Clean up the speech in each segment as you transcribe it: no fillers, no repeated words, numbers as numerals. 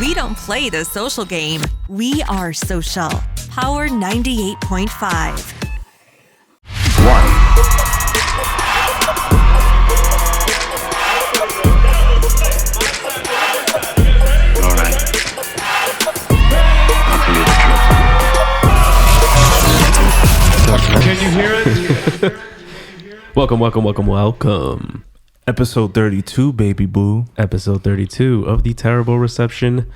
We don't play the social game. We are social. Power 98.5. Can you hear it? Welcome. Episode 32, baby boo. Episode 32 of the Terrible Reception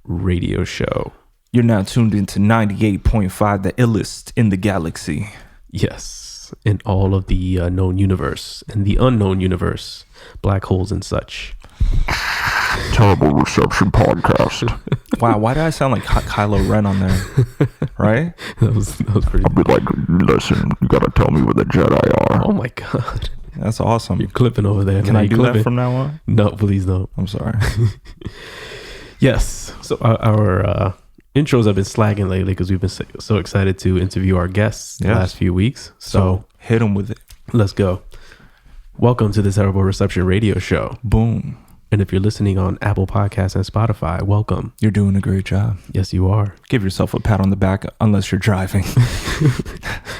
radio show. You're now tuned into 98.5, the illest in the galaxy. Yes, in all of the known universe and the unknown universe, black holes and such. Terrible Reception podcast. Wow, why did I sound like Kylo Ren on there? Right? That was pretty. I'll be like, listen, you gotta tell me where the Jedi are. Oh my god, that's awesome. you're clipping over there. Can I do that from now on? No, please don't. I'm sorry. Yes. So our intros have been slagging lately because we've been so excited to interview our guests the last few weeks. So hit them with it. Let's go. Welcome to the Terrible Reception radio show. Boom. And if you're listening on Apple Podcasts and Spotify, welcome. You're doing a great job. Yes, you are. Give yourself a pat on the back unless you're driving.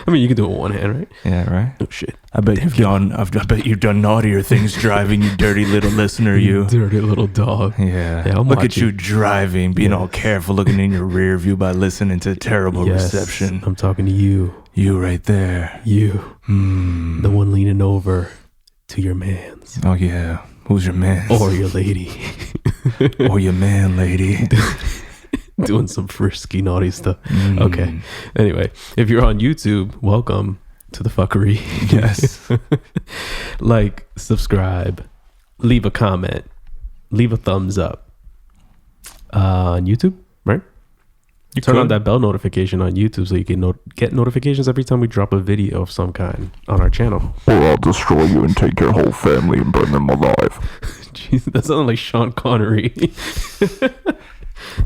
I mean, you can do it with one hand, right? Yeah, right? Oh, shit. I bet you've done naughtier things driving, you dirty little listener, you. Dirty little dog. Yeah. I'm Look watching. at you driving, being all careful, looking in your rear view by listening to Terrible Reception. I'm talking to you. You right there. You. The one leaning over to your mans. Oh, yeah. Who's your man? Or your lady. Or your man, lady. Doing some frisky, naughty stuff. Okay. Anyway, if you're on YouTube, welcome to the fuckery. Yes. Like, subscribe, leave a comment, leave a thumbs up. On YouTube, right? You turn on that bell notification on YouTube so you can get notifications every time we drop a video of some kind on our channel. Or I'll destroy you and take your whole family and burn them alive. Jeez, that sounds like Sean Connery.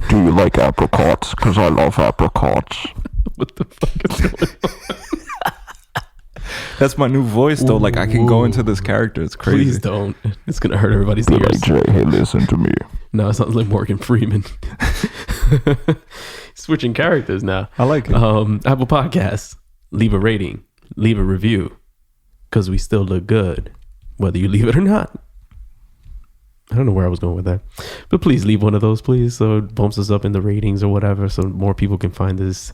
Do you like apricots? Because I love apricots. What the fuck is going on? That's my new voice, though. Like, I can go into this character. It's crazy. Please don't. It's going to hurt everybody's Be ears. like, Jay, hey, listen to me. No, it sounds like Morgan Freeman. Switching characters now. I like it. Apple Podcasts, leave a rating, leave a review, because we still look good, whether you leave it or not. I don't know where I was going with that, but please leave one of those, please, so it bumps us up in the ratings or whatever, so more people can find this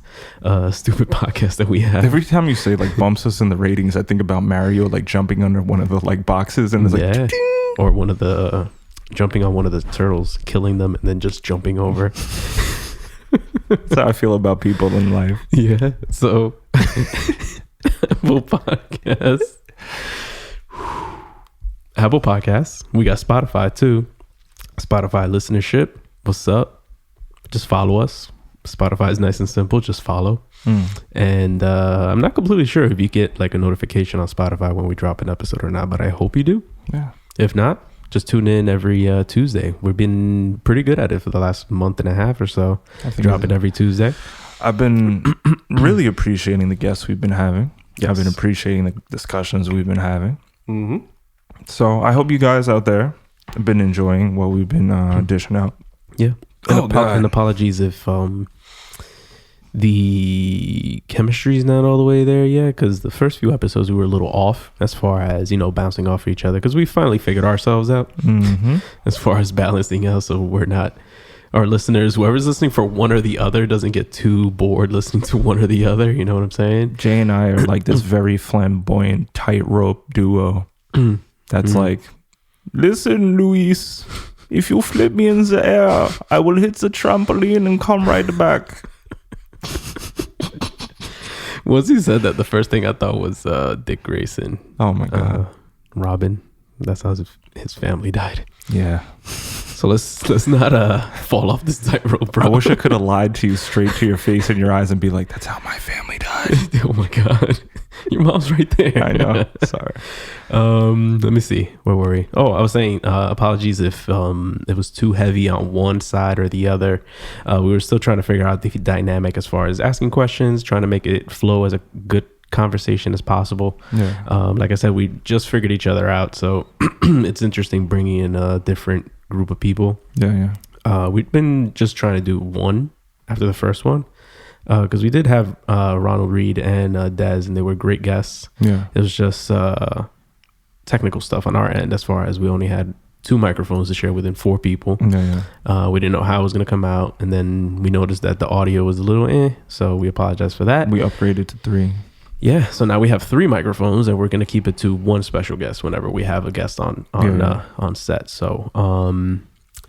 stupid podcast that we have. Every time you say like bumps us in the ratings, I think about Mario like jumping under one of the like boxes and it's like ding! Or one of the jumping on one of the turtles, killing them, and then just jumping over. That's how I feel about people in life. Yeah. So Apple Podcasts. Apple Podcasts. We got Spotify too. Spotify listenership. What's up? Just follow us. Spotify is nice and simple. Just follow. And I'm not completely sure if you get like a notification on Spotify when we drop an episode or not, but I hope you do. Yeah. If not, just tune in every Tuesday. We've been pretty good at it for the last month and a half or so. Dropping every Tuesday. I've been really appreciating the guests we've been having. Yes. I've been appreciating the discussions we've been having. Mm-hmm. So I hope you guys out there have been enjoying what we've been dishing out. Yeah. And, God. and apologies if the chemistry is not all the way there yet, because the first few episodes we were a little off as far as, bouncing off each other, because we finally figured ourselves out as far as balancing out, so we're not, our listeners, whoever's listening for one or the other, doesn't get too bored listening to one or the other. You know what I'm saying? Jay and I are like this very flamboyant tightrope duo that's like, listen, Luis, if you flip me in the air, I will hit the trampoline and come right back. Once he said that, the first thing I thought was Dick Grayson. Oh my God. Robin. That's how his family died. Yeah. So let's not fall off this tightrope, bro. I wish I could have lied to you straight to your face and your eyes and be like, that's how my family died. Oh my God. Your mom's right there. I know. Sorry. Let me see. Where were we? Oh, I was saying apologies if it was too heavy on one side or the other. We were still trying to figure out the dynamic as far as asking questions, trying to make it flow as a good conversation as possible. Yeah. Like I said, we just figured each other out, so it's interesting bringing in a different group of people. Yeah. We've been just trying to do one after the first one. Because we did have Ronald Reed and Dez, and they were great guests. Yeah. It was just technical stuff on our end, as far as we only had 2 microphones to share within 4 people. Yeah. We didn't know how it was going to come out, and then we noticed that the audio was a little so we apologize for that. We upgraded to 3. Yeah, so now we have 3 microphones, and we're going to keep it to 1 special guest whenever we have a guest on set. So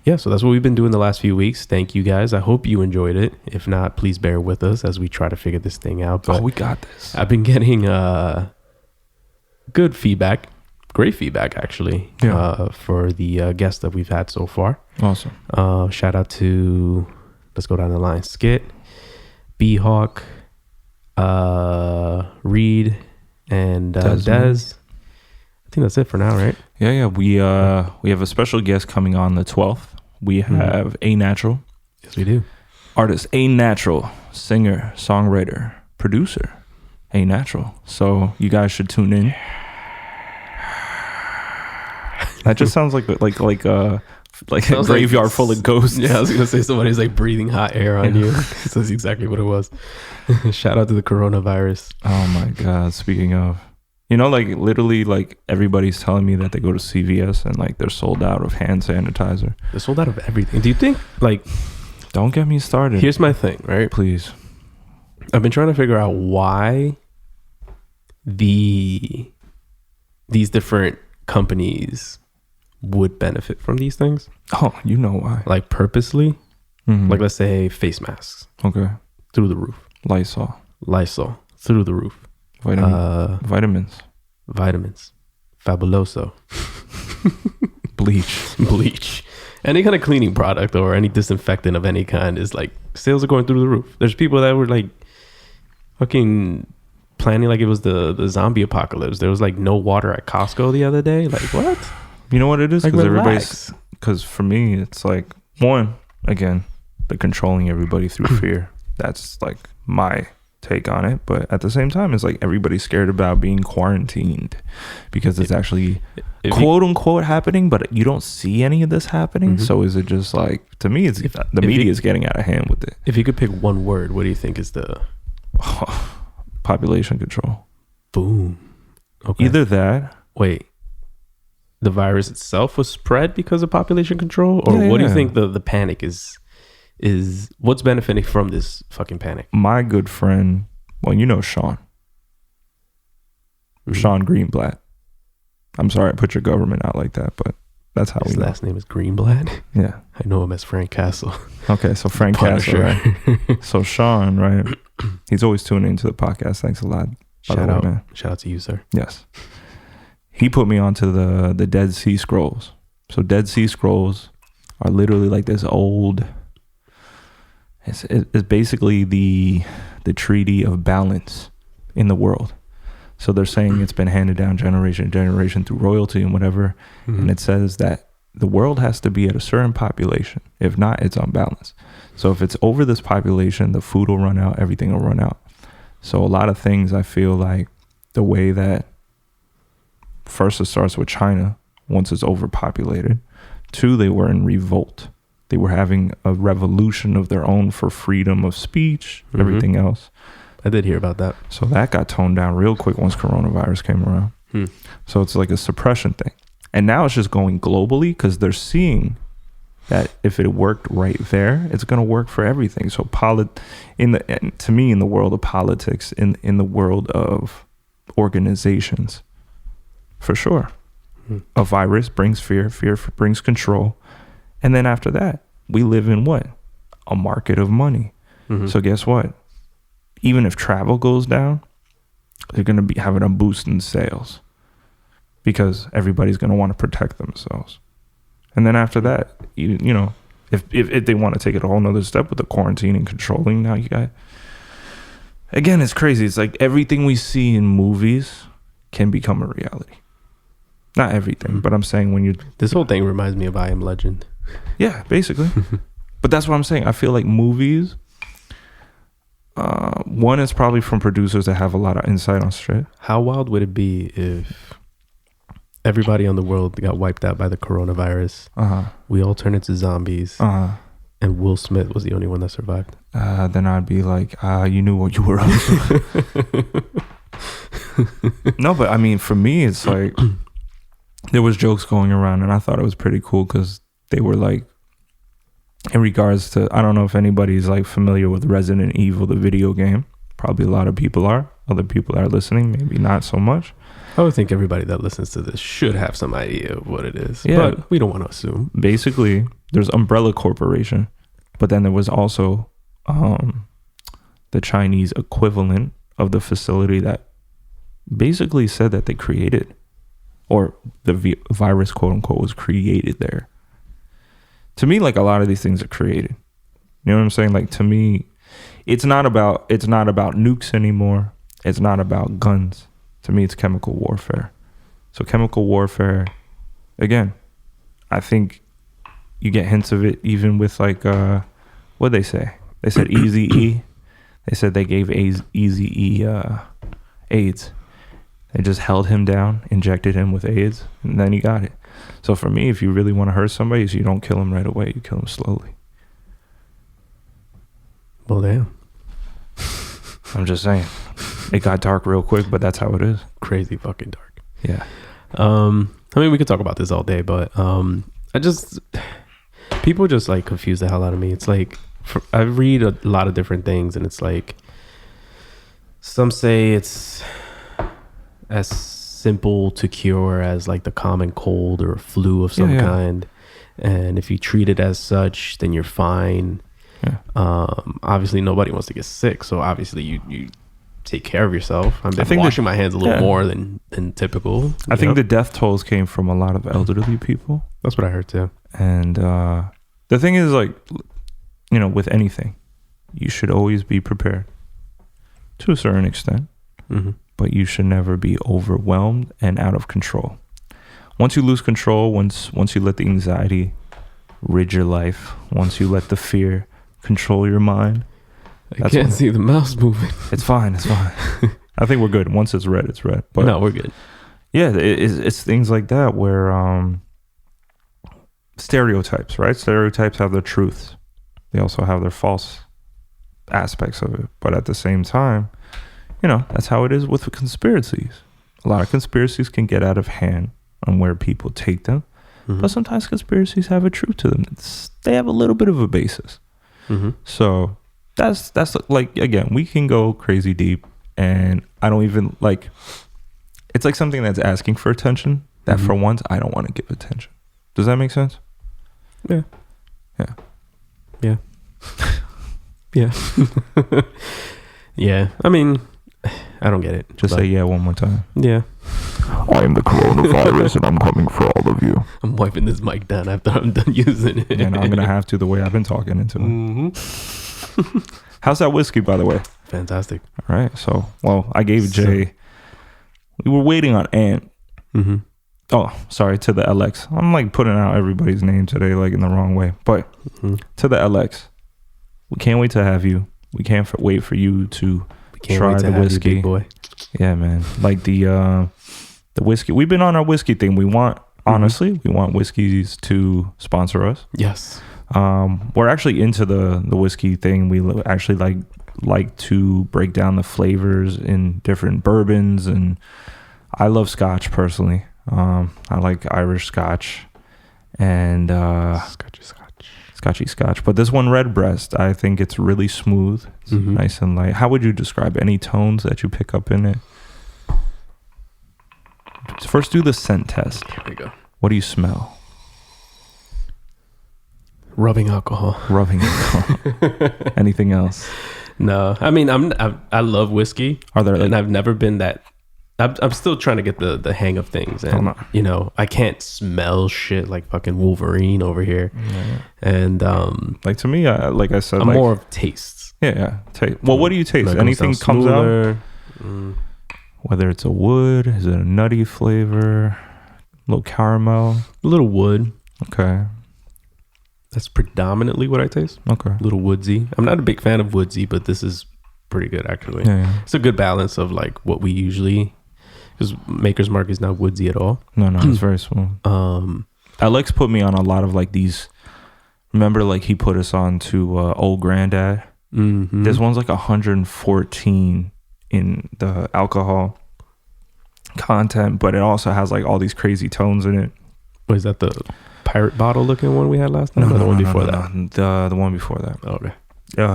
yeah, so that's what we've been doing the last few weeks. Thank you guys. I hope you enjoyed it. If not, please bear with us as we try to figure this thing out. But we got this. I've been getting good feedback, great feedback actually, for the guests that we've had so far. Awesome. Shout out to, let's go down the line, Skit, B-Hawk, Reed, and Dez. I think that's it for now, right? Yeah. We have a special guest coming on the 12th. We have A Natural. Yes, we do. Artist A Natural, singer, songwriter, producer, A Natural. So you guys should tune in. That just sounds like a graveyard full of ghosts. Yeah, I was gonna say somebody's like breathing hot air on you. That's exactly what it was. Shout out to the coronavirus. Oh my God. Speaking of, like literally like everybody's telling me that they go to CVS and like they're sold out of hand sanitizer. They're sold out of everything. Do you think like, don't get me started. Here's my thing, right? Please. I've been trying to figure out why these different companies would benefit from these things. Oh, you know why. Like purposely. Mm-hmm. Like let's say face masks. Okay. Through the roof. Lysol. Through the roof. Vitamins. Fabuloso. Bleach. Any kind of cleaning product or any disinfectant of any kind is like, sales are going through the roof. There's people that were like fucking planning like it was the zombie apocalypse. There was like no water at Costco the other day. Like what? You know what it is? Like, because for me it's like, one, again, the controlling everybody through fear. That's like my take on it. But at the same time, it's like everybody's scared about being quarantined because it's actually quote unquote happening, but you don't see any of this happening. So is it just like, to me, it's the media is getting out of hand with it. If you could pick one word, what do you think is the population control? Boom. Okay. Either that. Wait, the virus itself was spread because of population control, or what do you think the panic is what's benefiting from this fucking panic? My good friend, well, you know Sean Greenblatt. I'm sorry I put your government out like that, but that's how his last name is Greenblatt. Yeah, I know him as Frank Castle. Okay, so Frank Castle, right? So Sean, right? He's always tuning into the podcast. Thanks a lot. Shout out to you, sir. Yes, he put me onto the Dead Sea Scrolls. So Dead Sea Scrolls are literally like this old. It's basically the treaty of balance in the world. So they're saying it's been handed down generation to generation through royalty and whatever. And it says that the world has to be at a certain population. If not, it's unbalanced. So if it's over this population, the food will run out, everything will run out. So a lot of things, I feel like the way that first it starts with China, once it's overpopulated. 2, they were in revolt. They were having a revolution of their own for freedom of speech, everything else. I did hear about that. So that got toned down real quick once coronavirus came around. So it's like a suppression thing. And now it's just going globally because they're seeing that if it worked right there, it's going to work for everything. So to me, in the world of politics, in the world of organizations, for sure, a virus brings fear brings control. And then after that, we live in what? A market of money. So guess what? Even if travel goes down, they're going to be having a boost in sales because everybody's going to want to protect themselves. And then after that, you know, if they want to take it a whole nother step with the quarantine and controlling, now you got, again, it's crazy. It's like everything we see in movies can become a reality. Not everything, but I'm saying when this whole thing reminds me of I Am Legend. Yeah, basically. But that's what I'm saying. I feel like movies, one is probably from producers that have a lot of insight on shit. How wild would it be if everybody on the world got wiped out by the coronavirus? We all turn into zombies. and Will Smith was the only one that survived. Then I'd be like, you knew what you were up to. No, but I mean, for me, it's like there was jokes going around, and I thought it was pretty cool because they were like, in regards to, I don't know if anybody's like familiar with Resident Evil, the video game. Probably a lot of people are. Other people are listening, maybe not so much. I would think everybody that listens to this should have some idea of what it is. Yeah. But we don't want to assume. Basically, there's Umbrella Corporation, but then there was also the Chinese equivalent of the facility that basically said that they created, or the virus, quote unquote, was created there. To me, like, a lot of these things are created. You know what I'm saying? Like, to me, it's not about nukes anymore. It's not about guns. To me, it's chemical warfare. So chemical warfare, again, I think you get hints of it even with like, what'd they say? They said Eazy-E. They said they gave Eazy-E AIDS. They just held him down, injected him with AIDS, and then he got it. So for me, if you really want to hurt somebody, so you don't kill him right away, you kill him slowly. Well, damn. I'm just saying. It got dark real quick, but that's how it is. Crazy fucking dark. Yeah. I mean, we could talk about this all day, but people just like confuse the hell out of me. It's like, I read a lot of different things, and it's like, some say it's as simple to cure as like the common cold or flu of some kind, and if you treat it as such, then you're fine. Obviously nobody wants to get sick, so obviously you take care of yourself. I think washing my hands a little more than typical. I think the death tolls came from a lot of elderly people. That's what I heard too. And the thing is, like, you know, with anything, you should always be prepared to a certain extent, but you should never be overwhelmed and out of control. Once you lose control, once you let the anxiety rid your life, once you let the fear control your mind, I can't see the mouse moving. It's fine. I think we're good. Once it's red, it's red. But no, we're good. Yeah, it's things like that where stereotypes, right? Stereotypes have their truths. They also have their false aspects of it. But at the same time, you know, that's how it is with conspiracies. A lot of conspiracies can get out of hand on where people take them. But sometimes conspiracies have a truth to them. They have a little bit of a basis. So that's like, again, we can go crazy deep, and I don't even like, it's like something that's asking for attention that for once I don't want to give attention. Does that make sense? Yeah. Yeah. I mean, I don't get it. Just say yeah one more time. Yeah. I am the coronavirus and I'm coming for all of you. I'm wiping this mic down after I'm done using it. And I'm gonna have to, the way I've been talking into it. How's that whiskey, by the way? Fantastic. All right. So, well, I gave Jay. We were waiting on Ant. Oh, sorry, to the LX. I'm like putting out everybody's name today, like in the wrong way. But to the LX, we can't wait to have you. We can't wait for you to try the whiskey, you, big boy. Yeah, man. Like the whiskey. We've been on our whiskey thing. We want, honestly, we want whiskeys to sponsor us. Yes. We're actually into the whiskey thing. We actually like to break down the flavors in different bourbons, and I love Scotch personally. I like Irish Scotch and Scotchy Scotch. But this one, Redbreast, I think it's really smooth. It's nice and light. How would you describe any tones that you pick up in it? First, do the scent test. Here we go. What do you smell? Rubbing alcohol. Anything else? No, I mean, I love whiskey. Are there? And I've never been that. I'm still trying to get the hang of things, and you know, I can't smell shit like fucking Wolverine over here. And like, to me, like I said, I'm more of tastes. Yeah. Well, what do you taste? Anything comes out? Whether it's a wood, is it a nutty flavor, a little caramel, a little wood. Okay. That's predominantly what I taste. Okay. A little woodsy. I'm not a big fan of woodsy, but this is pretty good actually. Yeah. It's a good balance of like what we usually, because Maker's Mark is not woodsy at all. No, it's very smooth. Alex put me on a lot of like these remember like he put us on to Old Granddad. Mm-hmm. This one's like 114 in the alcohol content, but it also has like all these crazy tones in it. Was that the pirate bottle looking one we had last time? No, or the no, one no, before no, that? no. The one before that. Oh, okay.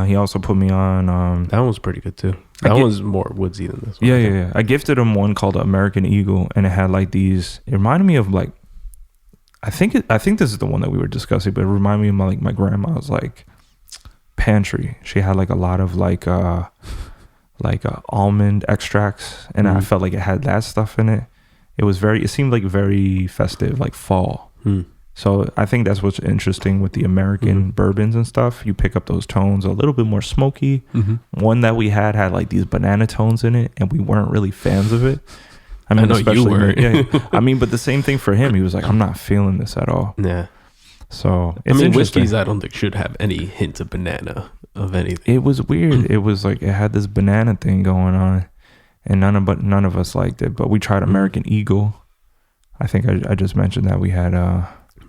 He also put me on. That one's pretty good too. That one's more woodsy than this one. Yeah. I gifted him one called American Eagle, and it had like these. It reminded me of like, I think this is the one that we were discussing, but it reminded me of my grandma's like pantry. She had like a lot of like almond extracts, and I felt like it had that stuff in it. It seemed like very festive, like fall. So I think that's what's interesting with the American bourbons and stuff. You pick up those tones a little bit more smoky. One that we had like these banana tones in it, and we weren't really fans of it. I mean, I know you were. Yeah. I mean, but the same thing for him. He was like, I'm not feeling this at all. Yeah. So I it's mean, interesting. whiskeys I don't think should have any hint of banana of anything. It was weird. It was like it had this banana thing going on, and none of us liked it. But we tried American Eagle. I think I just mentioned that we had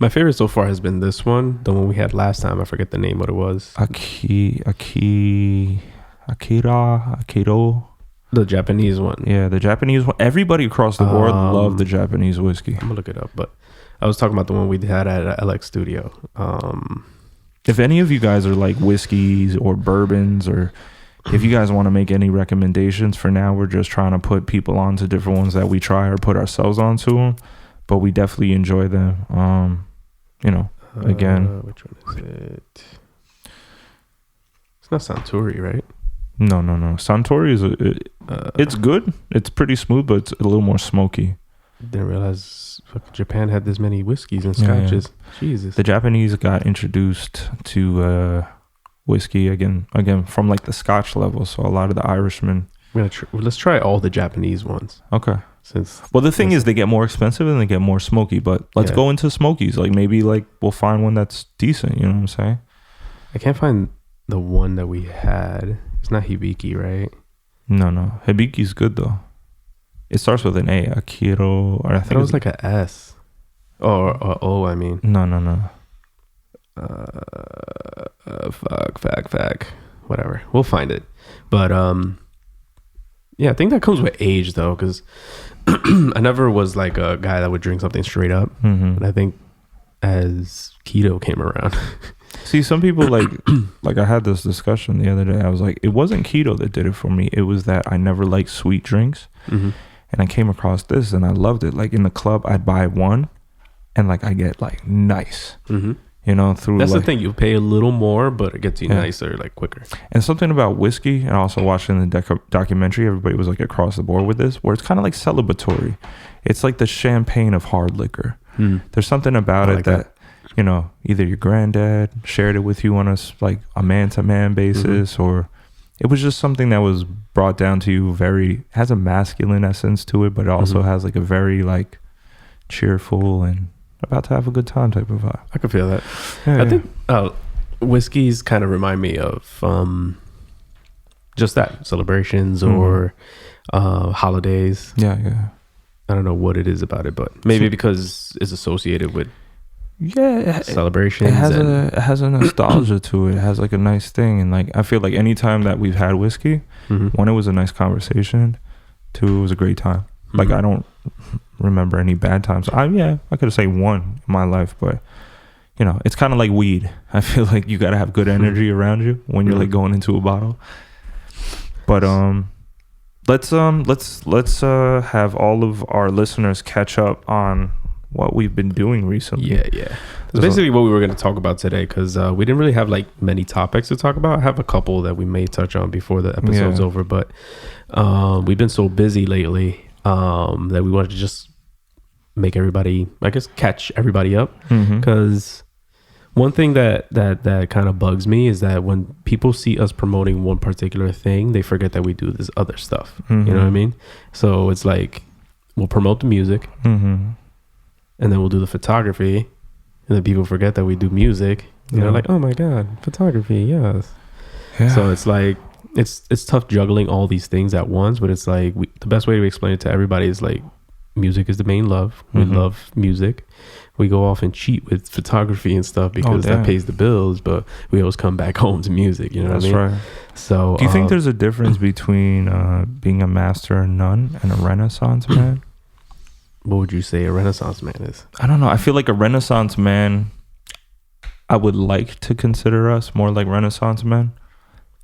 My favorite so far has been this one, the one we had last time. I forget the name what it was. Akiro. The Japanese one. Yeah, the Japanese one. Everybody across the board loved the Japanese whiskey. I'm gonna look it up, but I was talking about the one we had at LX Studio. If any of you guys are like whiskeys or bourbons, or if you guys want to make any recommendations, for now we're just trying to put people onto different ones that we try or put ourselves onto them, but we definitely enjoy them. Again, which one is it? It's not Suntory, right? no. Suntory it's good. It's pretty smooth, but it's a little more smoky. Didn't realize Japan had this many whiskeys and scotches. Yeah. Jesus. The Japanese got introduced to whiskey again from like the Scotch level. So a lot of the Irishmen. Let's try all the Japanese ones. Okay. Well, the thing is, they get more expensive and they get more smoky. But let's go into smokies. Like maybe like we'll find one that's decent. You know what I'm saying? I can't find the one that we had. It's not Hibiki, right? No. Hibiki's good though. It starts with an A. Akiro. Or I think it was like a S. Or O, I mean. No. Fuck. Whatever. We'll find it. But, yeah, I think that comes with age, though, because I never was like a guy that would drink something straight up. And I think as keto came around. See, some people like I had this discussion the other day. I was like, it wasn't keto that did it for me. It was that I never liked sweet drinks. And I came across this and I loved it. Like in the club, I'd buy one and like I get like nice, you know, through that's like, the thing. You pay a little more, but it gets you nicer, like quicker. And something about whiskey, and also watching the documentary, everybody was like across the board with this, where it's kind of like celebratory. It's like the champagne of hard liquor. There's something about it that, you know, either your granddad shared it with you on a man-to-man basis, or it was just something that was brought down to you has a masculine essence to it, but it also has like a very like cheerful and about to have a good time type of vibe. I could feel that. Yeah, I think whiskeys kind of remind me of just that, celebrations or holidays. Yeah. I don't know what it is about it, but maybe because it's associated with celebrations. It has a nostalgia to it. It has like a nice thing, and like I feel like anytime that we've had whiskey, one, it was a nice conversation. Two, it was a great time. Like I don't remember any bad times. I could say one in my life, but you know, it's kind of like weed. I feel like you got to have good energy around you when you're like going into a bottle. But let's have all of our listeners catch up on what we've been doing recently. Yeah. That's basically what we were going to talk about today, because we didn't really have like many topics to talk about. I have a couple that we may touch on before the episode's over, but we've been so busy lately that we wanted to just make everybody, I guess, catch everybody up. Because one thing that kind of bugs me is that when people see us promoting one particular thing, they forget that we do this other stuff. You know what I mean? So it's like we'll promote the music, and then we'll do the photography, and then people forget that we do music. And they're like, oh my God, photography, yes. Yeah. So it's like, it's tough juggling all these things at once, but it's like the best way to explain it to everybody is like, music is the main love. We love music. We go off and cheat with photography and stuff because that pays the bills, but we always come back home to music. You know what I mean? That's right. So, do you think there's a difference between being a master and none and a Renaissance man? What would you say a Renaissance man is? I don't know. I feel like a Renaissance man, I would like to consider us more like Renaissance men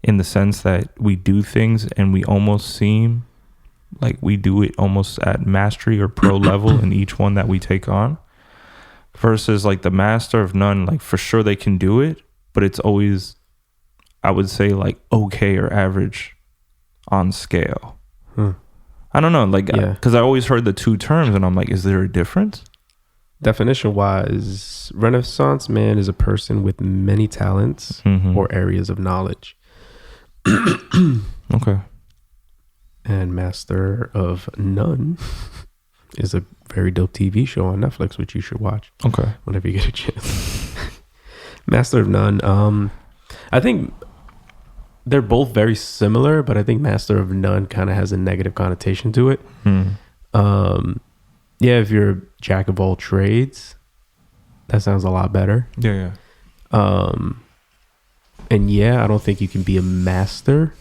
in the sense that we do things and we almost seem like we do it almost at mastery or pro level in each one that we take on, versus like the master of none, like for sure they can do it, but it's always, I would say, like okay or average on scale. I don't know, like, because I always heard the two terms and I'm like, is there a difference? Definition wise, Renaissance man is a person with many talents or areas of knowledge. Okay. And Master of None is a very dope TV show on Netflix, which you should watch. Okay. Whenever you get a chance. Master of None. I think they're both very similar, but I think Master of None kind of has a negative connotation to it. Yeah, if you're a jack of all trades, that sounds a lot better. Yeah. And yeah, I don't think you can be a master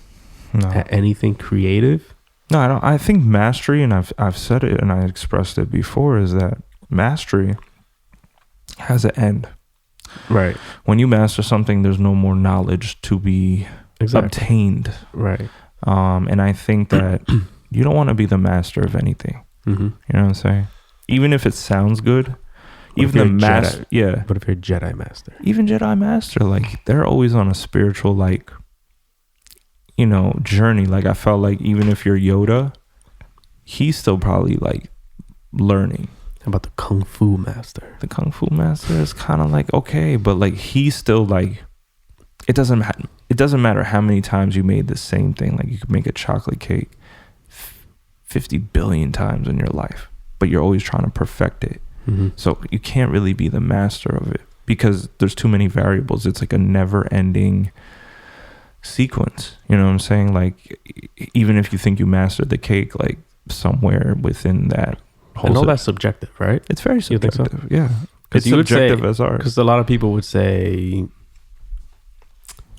at anything creative. No, I don't. I think mastery, and I've said it and I expressed it before, is that mastery has an end. Right. When you master something, there's no more knowledge to be obtained. Right. And I think that you don't want to be the master of anything. You know what I'm saying? Even if it sounds good, even the master. Yeah. But if you're a Jedi master, even Jedi master, like they're always on a spiritual, like, you know, journey. Like I felt like even if you're Yoda, he's still probably like learning. How about the Kung Fu master? The Kung Fu master is kind of like, okay, but like he's still like, it doesn't matter how many times you made the same thing. Like you could make a chocolate cake 50 billion times in your life, but you're always trying to perfect it. So you can't really be the master of it because there's too many variables. It's like a never ending sequence. You know what I'm saying? Like even if you think you mastered the cake, like somewhere within that whole, and all that's subjective, right? It's very subjective. You think so? Yeah, because it's subjective as art. Because a lot of people would say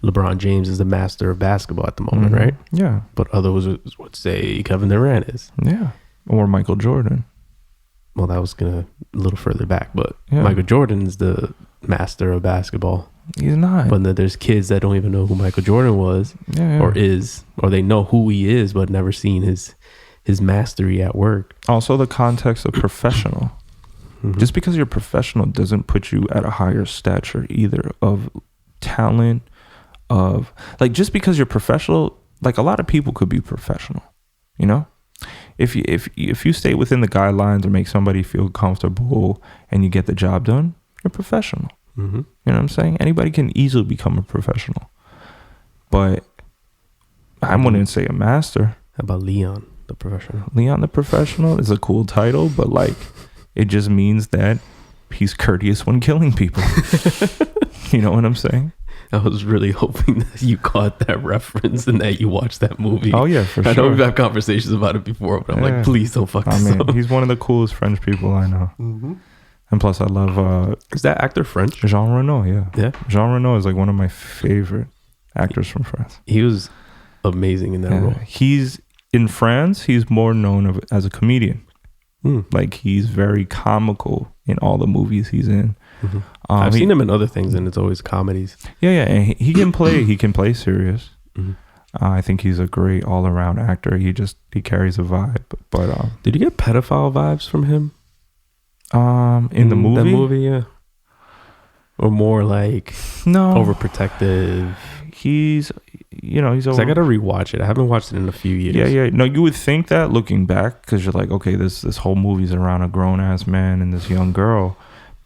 LeBron James is the master of basketball at the moment, right? Yeah, but others would say Kevin Durant is. Yeah, or Michael Jordan. Well, that was a little further back, but Michael Jordan's the master of basketball. He's not. But then there's kids that don't even know who Michael Jordan was or is, or they know who he is, but never seen his mastery at work. Also, the context of professional. Just because you're professional doesn't put you at a higher stature either of talent, of like, just because you're professional, like a lot of people could be professional, you know? If you stay within the guidelines and make somebody feel comfortable and you get the job done, you're professional. You know what I'm saying? Anybody can easily become a professional, but I wouldn't say a master. How about Leon the Professional? Leon the Professional is a cool title, but like it just means that he's courteous when killing people. You know what I'm saying? I was really hoping that you caught that reference and that you watched that movie. Oh yeah, for sure. I know we've had conversations about it before, but I'm like, please don't fuck this up. He's one of the coolest French people I know. And plus, I love... is that actor French? Jean Reno, Yeah. Jean Reno is like one of my favorite actors from France. He was amazing in that role. He's... In France, he's more known as a comedian. Like, he's very comical in all the movies he's in. I've seen him in other things, and it's always comedies. Yeah, and he can play... he can play serious. I think he's a great all-around actor. He carries a vibe. But did you get pedophile vibes from him? In the movie? That movie, yeah. Or more like overprotective. He's over. I gotta rewatch it. I haven't watched it in a few years. Yeah. No, you would think that looking back, because you're like, okay, this whole movie's around a grown ass man and this young girl,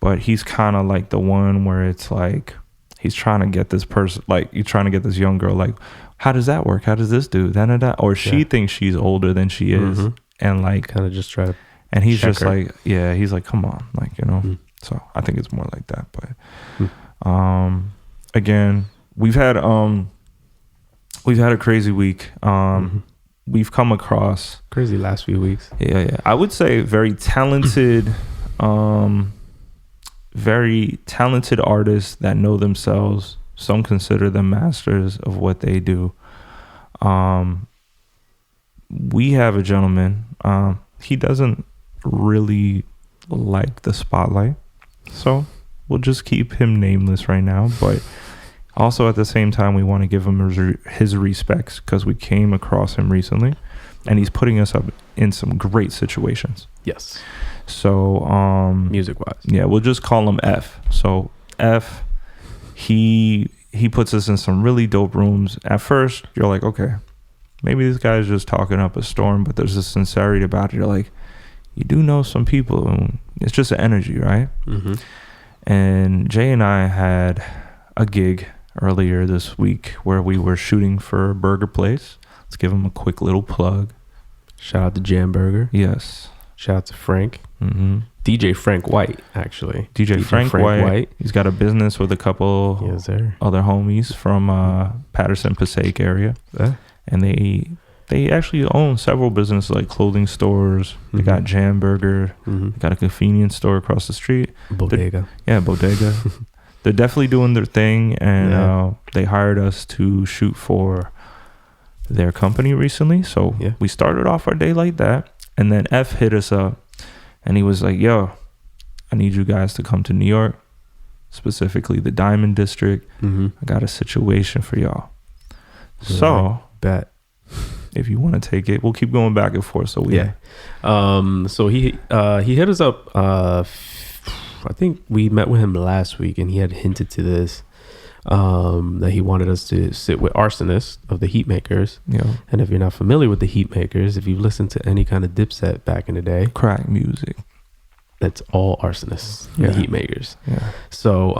but he's kind of like the one where it's like he's trying to get this person, like you're trying to get this young girl, like, how does that work? How does this do? Da. Or she thinks she's older than she is, and like kind of just try to. And he's just like, he's like, come on, like, you know. So I think it's more like that. But again, we've had a crazy week. we've come across crazy last few weeks. Yeah. I would say very talented artists that know themselves. Some consider them masters of what they do. We have a gentleman. He doesn't really like the spotlight, so we'll just keep him nameless right now. But also at the same time, we want to give him his respects because we came across him recently, and he's putting us up in some great situations. Yes. So music wise, yeah, we'll just call him F. So F, he puts us in some really dope rooms. At first, you're like, okay, maybe this guy's just talking up a storm, but there's a sincerity about it. You're like, you do know some people, and it's just an energy, right? Mm-hmm. And Jay and I had a gig earlier this week where we were shooting for a burger place. Let's give him a quick little plug. Shout out to Jam Burger. Yes. Shout out to Frank. Mm-hmm. DJ Frank White, actually. DJ Frank White. He's got a business with a couple other homies from Patterson, Passaic area. And they actually own several businesses like clothing stores. Mm-hmm. They got Jam Burger. Mm-hmm. They got a convenience store across the street. Bodega. Bodega. They're definitely doing their thing. And they hired us to shoot for their company recently. So we started off our day like that. And then F hit us up. And he was like, yo, I need you guys to come to New York, specifically the Diamond District. Mm-hmm. I got a situation for y'all. Yeah, so, bet. If you want to take it, we'll keep going back and forth. So so he hit us up. I think we met with him last week, and he had hinted to this, that he wanted us to sit with Rsonist of the Heatmakerz. Yeah. And if you're not familiar with the Heatmakerz, if you've listened to any kind of Dipset back in the day, crack music, that's all Rsonist, the Heatmakerz. Yeah. So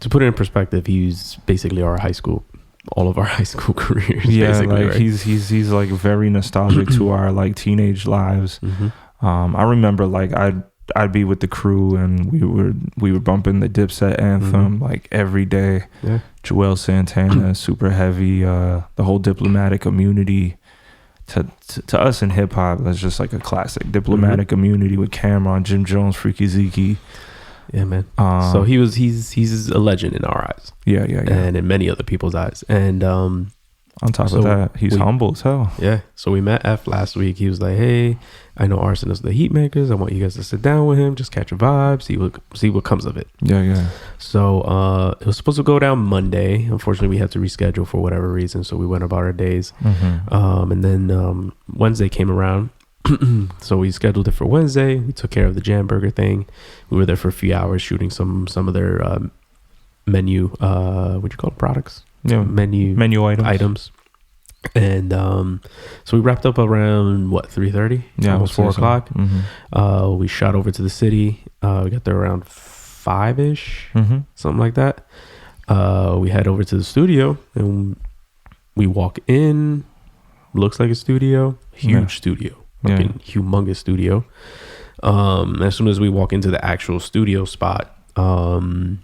to put it in perspective, he's basically all of our high school careers. Yeah, like right? he's like very nostalgic to our like teenage lives. Mm-hmm. I remember like I'd be with the crew and we were bumping the Dipset anthem like every day. Yeah. Joel Santana, Super Heavy, the whole Diplomatic Immunity. To us in hip hop, that's just like a classic. Diplomatic Immunity with Cameron, Jim Jones, Freaky Zeke. Yeah, man. So he's a legend in our eyes. Yeah. And in many other people's eyes. And on top of that, he's humble as hell. Yeah. So we met F last week. He was like, hey, I know Rsonist is the Heatmakerz. I want you guys to sit down with him, just catch a vibe, see what comes of it. Yeah. So it was supposed to go down Monday. Unfortunately, we had to reschedule for whatever reason. So we went about our days. Mm-hmm. And then Wednesday came around. So we scheduled it for Wednesday. We took care of the Jam Burger thing. We were there for a few hours shooting some of their menu, what you call it, products? Yeah, menu items. And so we wrapped up around 3:30? Yeah, almost 4 o'clock. So. Mm-hmm. We shot over to the city. We got there around 5-ish, something like that. We head over to the studio and we walk in. Looks like a studio, huge studio. Fucking humongous studio. As soon as we walk into the actual studio spot, we're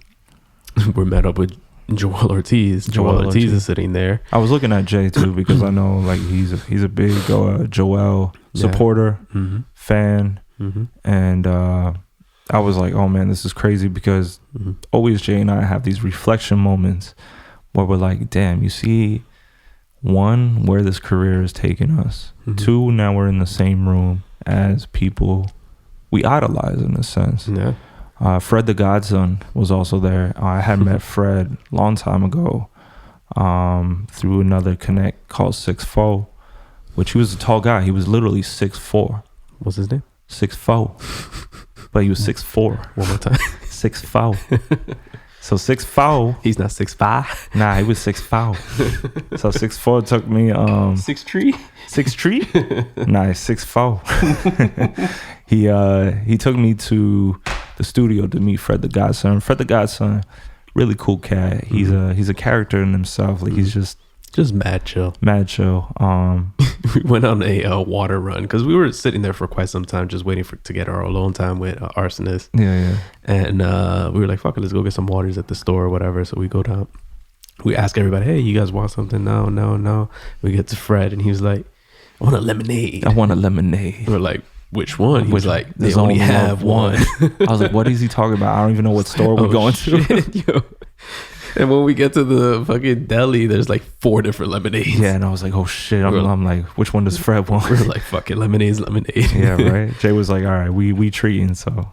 met up with Joel Ortiz. Joel Ortiz is sitting there. I was looking at Jay too because I know like he's a big Joel supporter, fan, and I was like, oh man, this is crazy because always Jay and I have these reflection moments where we're like, damn, you see. 1, where this career is taking us. 2, now we're in the same room as people we idolize in a sense. Yeah. Fred the Godson was also there. I had met Fred a long time ago through another connect called 6'4", which he was a tall guy. He was literally 6'4". What's his name? 6'4". But he was 6'4". One more time. 6'4". So 6'4". He's not 6'5". Nah, he was 6'4". So 6'4" took me 6 tree. 6 tree? Nice, 6'4". He took me to the studio to meet Fred the Godson. Fred the Godson, really cool cat. He's a character in himself. Like he's just mad chill. We went on a water run because we were sitting there for quite some time just waiting to get our alone time with Rsonist. Yeah. And we were like, fuck it, let's go get some waters at the store or whatever. So we go down we ask everybody, hey, you guys want something? No. We get to Fred, and he was like, I want a lemonade. We're like, which one? He was like, they only have one. I was like, what is he talking about? I don't even know what store we're going to. Yo. And when we get to the fucking deli, there's like 4 different lemonades. Yeah, and I was like, oh shit. I'm like, which one does Fred want? We're like, fucking lemonade. Yeah, right. Jay was like, all right, we treating. So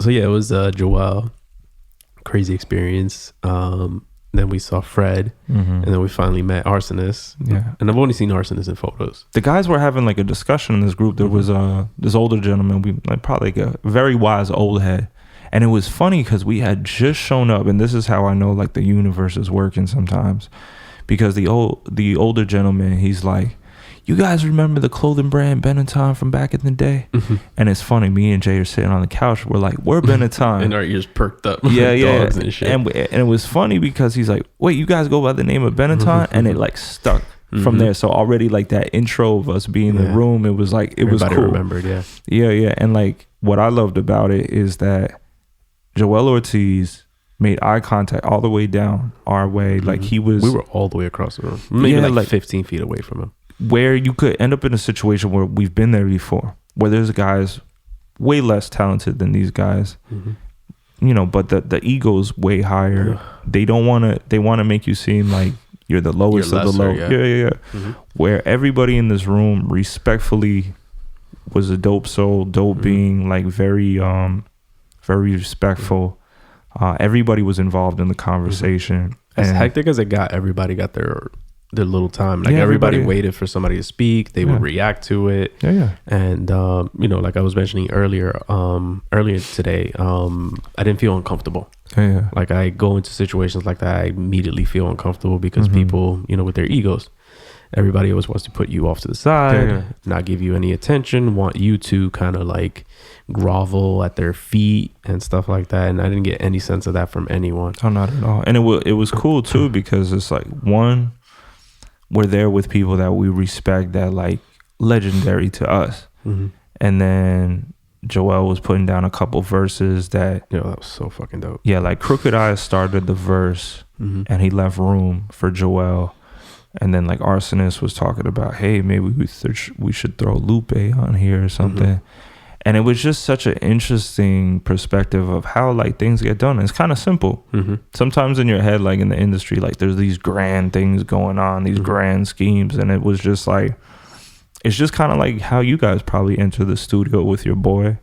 yeah, it was Joel. Crazy experience. Then we saw Fred, and then we finally met Rsonist. Yeah, and I've only seen Rsonist in photos. The guys were having like a discussion in this group. There was this older gentleman, we like probably like a very wise old head, and it was funny because we had just shown up, and this is how I know like the universe is working sometimes, because the older gentleman, he's like, you guys remember the clothing brand Benatton from back in the day? And it's funny, me and Jay are sitting on the couch, we're like, we're Benatton. And our ears perked up. Yeah. Dogs and shit. And it was funny because he's like, wait, you guys go by the name of Benatton? And it like stuck from there. So already like that intro of us being in the room, it was like, Everybody was cool. remembered, yeah. Yeah. And like what I loved about it is that Joel Ortiz made eye contact all the way down our way. Like we were all the way across the room. Maybe like 15 feet away from him. Where you could end up in a situation where we've been there before, where there's guys way less talented than these guys, you know, but the ego's way higher. They want to make you seem like you're the lowest of the low. Yeah. Where everybody in this room respectfully was a dope soul, being, like very respectful. Everybody was involved in the conversation. As hectic as it got, everybody got their little time. Like everybody waited for somebody to speak. They would react to it. And you know, like I was mentioning earlier today, I didn't feel uncomfortable. Like I go into situations like that, I immediately feel uncomfortable because people, you know, with their egos, everybody always wants to put you off to the side, not give you any attention, want you to kind of like grovel at their feet and stuff like that. And I didn't get any sense of that from anyone. Oh, not at all. And it was cool too, because it's like, one, we're there with people that we respect, that like legendary to us. And then Joel was putting down a couple verses that that was so fucking dope. Yeah, like Crooked Eyes started the verse and he left room for Joel. And then like Rsonist was talking about, hey, maybe we should throw Lupe on here or something. And it was just such an interesting perspective of how like things get done. It's kind of simple. Sometimes in your head, like in the industry, like there's these grand things going on, these grand schemes. And it was just like, it's just kind of like how you guys probably enter the studio with your boy.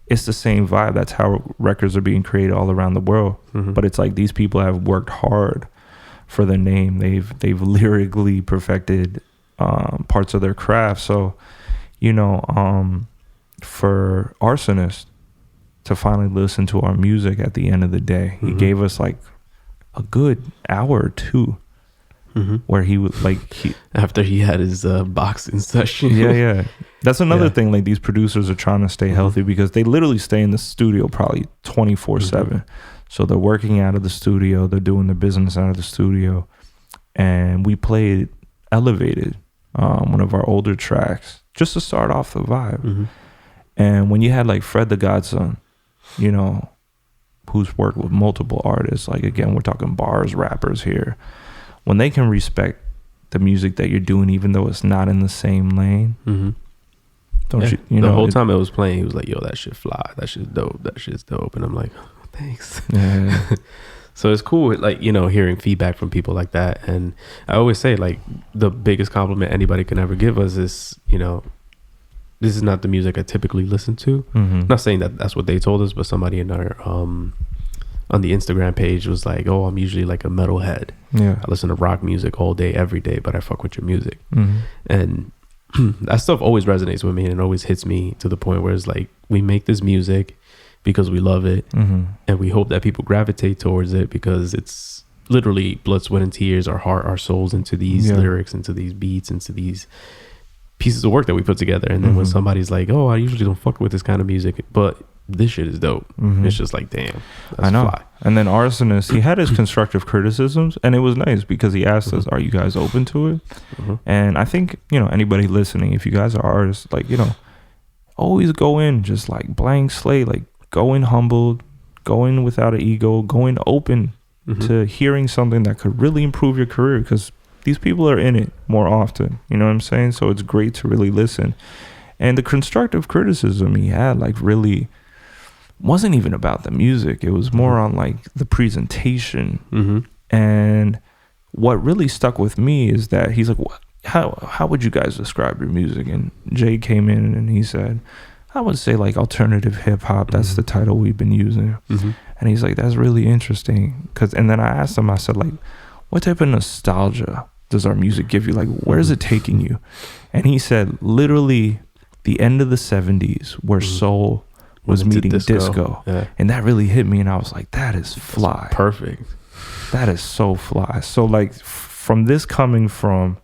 It's the same vibe. That's how records are being created all around the world. But it's like these people have worked hard for their name. They've lyrically perfected parts of their craft. So, you know, for Rsonist to finally listen to our music at the end of the day, he gave us like a good hour or two where he would like after he had his boxing session. That's another thing. Like these producers are trying to stay healthy because they literally stay in the studio probably 24/7. So they're working out of the studio, they're doing their business out of the studio. And we played Elevated, one of our older tracks, just to start off the vibe. And when you had like Fred the Godson, you know, who's worked with multiple artists, like again, we're talking bars, rappers here, when they can respect the music that you're doing, even though it's not in the same lane. Don't you know? The whole time it was playing, he was like, yo, that shit fly, that shit's dope, that shit's dope. And I'm like, oh, thanks. So it's cool, like, you know, hearing feedback from people like that. And I always say, like, the biggest compliment anybody can ever give us is, you know, this is not the music I typically listen to. Not saying that that's what they told us, but somebody in our on the Instagram page was like, oh, I'm usually like a metalhead. I listen to rock music all day, every day, but I fuck with your music. And that stuff always resonates with me, and it always hits me to the point where it's like, we make this music because we love it, and we hope that people gravitate towards it because it's literally blood, sweat, and tears, our heart, our souls into these lyrics, into these beats, into these pieces of work that we put together. And then when somebody's like, oh, I usually don't fuck with this kind of music, but this shit is dope, it's just like, damn, that's I know. Fly. And then Rsonist, he had his constructive criticisms, and it was nice because he asked us, are you guys open to it? And I think, you know, anybody listening, if you guys are artists, like, you know, always go in just like blank slate, like go in humbled, go in without an ego, go in open, to hearing something that could really improve your career, because these people are in it more often, you know what I'm saying? So it's great to really listen. And the constructive criticism he had, like, really wasn't even about the music. It was more on like the presentation. And what really stuck with me is that he's like, how would you guys describe your music? And Jay came in and he said, I would say like alternative hip hop. That's the title we've been using. And he's like, that's really interesting. And then I asked him, I said, like, what type of nostalgia does our music give you? Like, where is it taking you? And he said, literally the end of the 70s, where soul was meeting disco. Yeah. And that really hit me. And I was like, that is fly. That's perfect. That is so fly. So like from this coming from,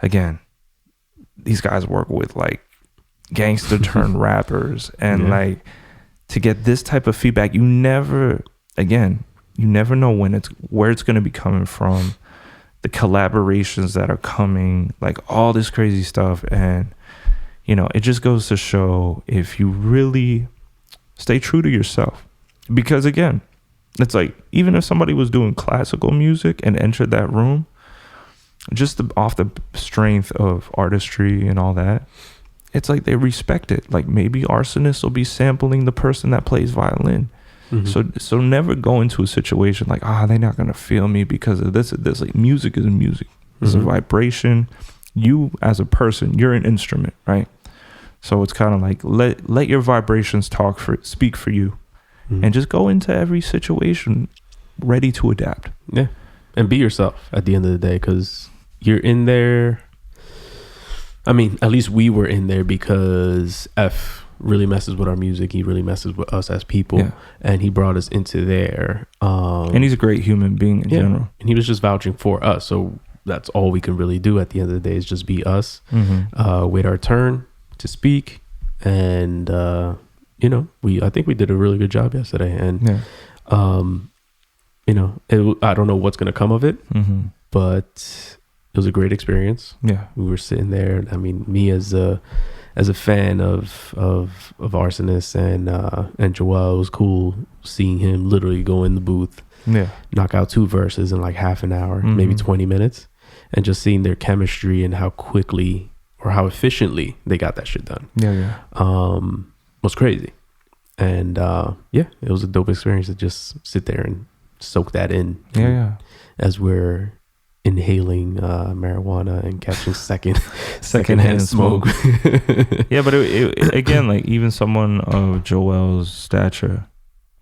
again, these guys work with like gangster turned rappers, and like to get this type of feedback, you never know where it's going to be coming from, the collaborations that are coming, like all this crazy stuff. And you know, it just goes to show, if you really stay true to yourself, because again, it's like, even if somebody was doing classical music and entered that room, just off the strength of artistry and all that, it's like they respect it. Like maybe Rsonist will be sampling the person that plays violin. So never go into a situation like, they're not gonna feel me because of this or this. Like music is music. It's a vibration. You as a person, you're an instrument, right? So it's kind of like let your vibrations speak for you, and just go into every situation ready to adapt. Yeah, and be yourself at the end of the day, because you're in there. I mean, at least we were in there because F really messes with our music. He really messes with us as people, and he brought us into there. And he's a great human being in general. And he was just vouching for us. So that's all we can really do at the end of the day, is just be us, wait our turn to speak. And, you know, I think we did a really good job yesterday. And, you know, I don't know what's going to come of it, but it was a great experience. Yeah. We were sitting there. I mean, me as a fan of Rsonist and Joel, it was cool seeing him literally go in the booth, knock out 2 verses in like half an hour, maybe 20 minutes, and just seeing their chemistry and how quickly or how efficiently they got that shit done. Was crazy. And it was a dope experience to just sit there and soak that in. As we're inhaling marijuana and catching secondhand smoke. But it again, like even someone of Joel's stature,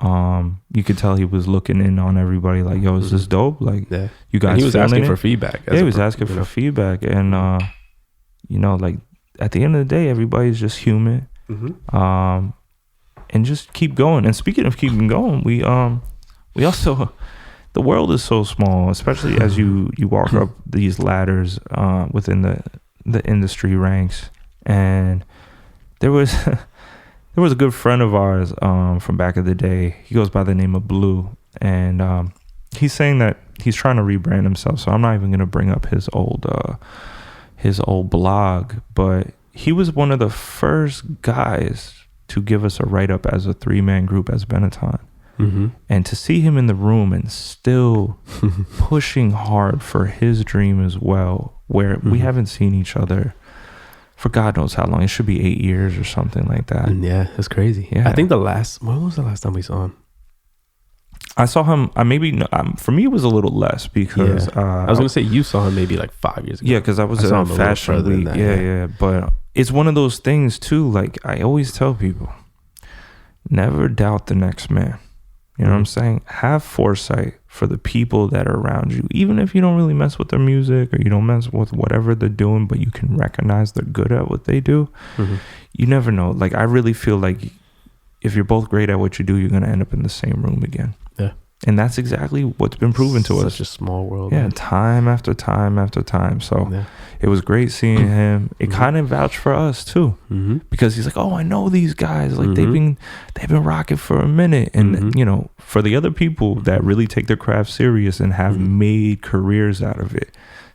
you could tell he was looking in on everybody, like, yo, is this dope? Like, you guys, and he was asking for feedback. He was asking for feedback. And you know, like at the end of the day, everybody's just human. And just keep going. And speaking of keeping going, we also, the world is so small, especially as you walk up these ladders within the industry ranks. And there was a good friend of ours from back in the day. He goes by the name of Blue, and he's saying that he's trying to rebrand himself. So I'm not even gonna bring up his old blog, but he was one of the first guys to give us a write-up as a 3-man group as Benatton. And to see him in the room and still pushing hard for his dream as well, where we haven't seen each other for God knows how long. It should be 8 years or something like that. Yeah, that's crazy. I think when was the last time we saw him? I saw him, for me it was a little less, because I was going to say you saw him maybe like 5 years ago. Yeah, because I was at Fashion Week. But it's one of those things too, like I always tell people, never doubt the next man. You know what I'm saying? Have foresight for the people that are around you. Even if you don't really mess with their music or you don't mess with whatever they're doing, but you can recognize they're good at what they do. You never know. Like, I really feel like if you're both great at what you do, you're going to end up in the same room again. Yeah. And that's exactly what's been proven to us. Such a small world. Yeah, man. Time after time after time. So it was great seeing him. It kind of vouched for us too, because he's like, oh, I know these guys. Like they've been rocking for a minute. And you know, for the other people that really take their craft serious and have made careers out of it,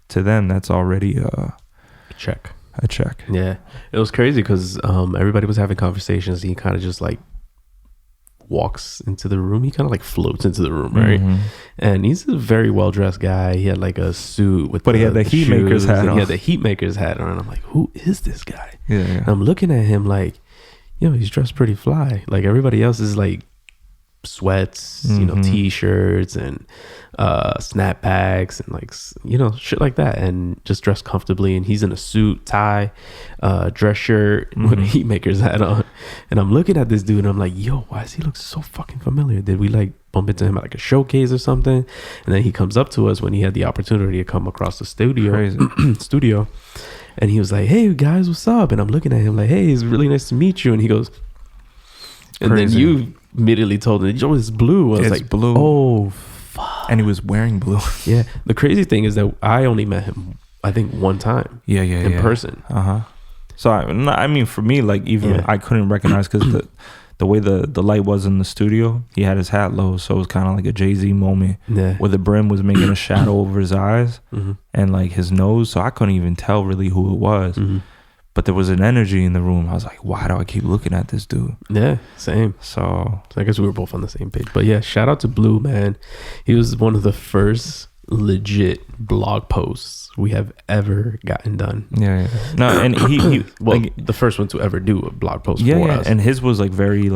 to them that's already a check. Yeah, it was crazy because everybody was having conversations. And he kind of just like walks into the room. He kind of like floats into the room, right? And he's a very well dressed guy. He had like a suit with, he had the Heatmakerz hat on. He had the Heatmakerz hat on. And I'm like, who is this guy? Yeah. And I'm looking at him like, he's dressed pretty fly. Like everybody else is like sweats, t-shirts and snapbacks and like shit like that, and just dressed comfortably. And he's in a suit, tie, dress shirt with a Heatmakerz hat on. And I'm looking at this dude and I'm like, yo, why does he look so fucking familiar? Did we like bump into him at like a showcase or something? And then he comes up to us when he had the opportunity to come across the studio. And he was like, hey guys, what's up? And I'm looking at him like, hey, it's really nice to meet you. And he goes, and then you immediately told him, yo, it's blue. I was like, blue. Oh, fuck. And he was wearing blue. Yeah. The crazy thing is that I only met him, I think, one time. In person. So, I mean, for me, like, even I couldn't recognize because the way the light was in the studio, he had his hat low. So it was kind of like a Jay-Z moment where the brim was making a shadow over his eyes and like his nose. So I couldn't even tell really who it was. But there was an energy in the room. I was like, why do I keep looking at this dude? Yeah, same. So I guess we were both on the same page. But yeah, shout out to Blue, man. He was one of the first legit blog posts we have ever gotten done. Yeah. No, and he well, like, the first one to ever do a blog post for us. And his was like very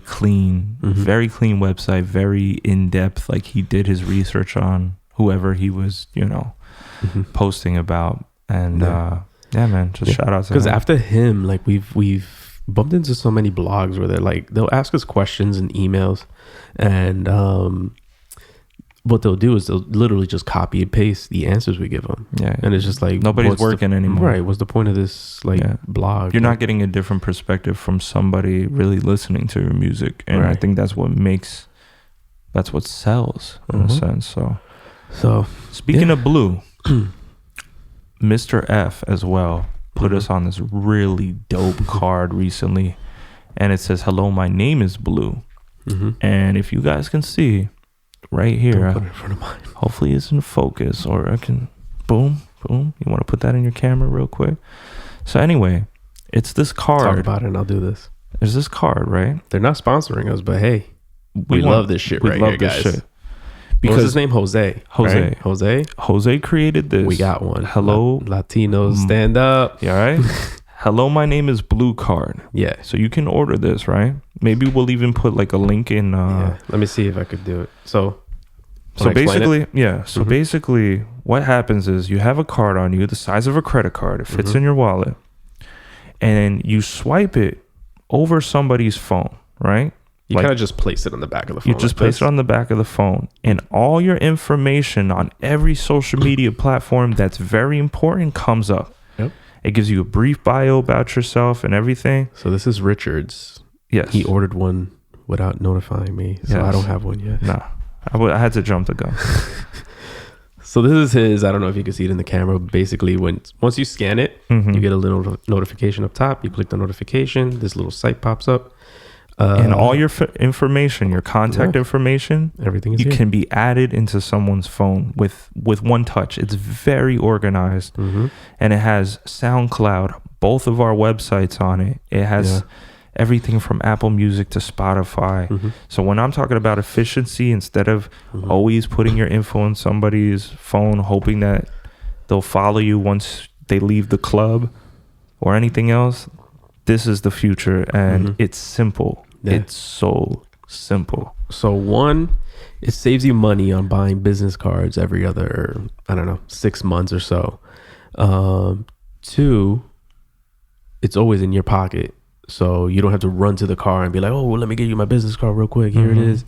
clean, very clean website, very in-depth. Like he did his research on whoever he was, posting about. And yeah, man, just shout out to him. Because after him, like we've bumped into so many blogs where they'll ask us questions and emails, and what they'll do is they'll literally just copy and paste the answers we give them. Yeah, and it's just like nobody's working anymore. Right? What's the point of this blog? You're not getting a different perspective from somebody really listening to your music, and I think that's what sells in a sense. So speaking of Blue. Mr. F as well put us on this really dope card recently, and it says, hello, my name is Blue. And if you guys can see right here, put it in front of mine. Hopefully it's in focus, or I can boom you want to put that in your camera real quick. So anyway, it's this card. Talk about it and I'll do this. There's this card, right? They're not sponsoring us, but hey, we love this shit right here, guys. Shit. Because what's his name? Jose. Right? Jose created this. We got one. Hello, Latinos, stand up. Yeah, right. Hello, my name is Blue card. Yeah. So you can order this, right? Maybe we'll even put like a link in. Let me see if I could do it. So basically, basically, what happens is you have a card on you the size of a credit card. It fits in your wallet, and you swipe it over somebody's phone, right? You kind of just place it on the back of the phone. You just place it on the back of the phone, and all your information on every social media platform that's very important comes up. Yep. It gives you a brief bio about yourself and everything. So this is Richard's. Yes. He ordered one without notifying me, so I don't have one yet. Nah, I had to jump the gun. So this is his. I don't know if you can see it in the camera. Basically, once you scan it, you get a little notification up top. You click the notification. This little site pops up. And all your information, your contact information, everything is you here. can be added into someone's phone with one touch. It's very organized, and it has SoundCloud, both of our websites on it. It has everything from Apple Music to Spotify. So when I'm talking about efficiency, instead of always putting your info in somebody's phone, hoping that they'll follow you once they leave the club or anything else, this is the future, and it's simple. Yeah. It's so simple. So one, it saves you money on buying business cards every other, 6 months or so. Two, it's always in your pocket. So you don't have to run to the car and be like, oh, well, let me get you my business card real quick. Here it is.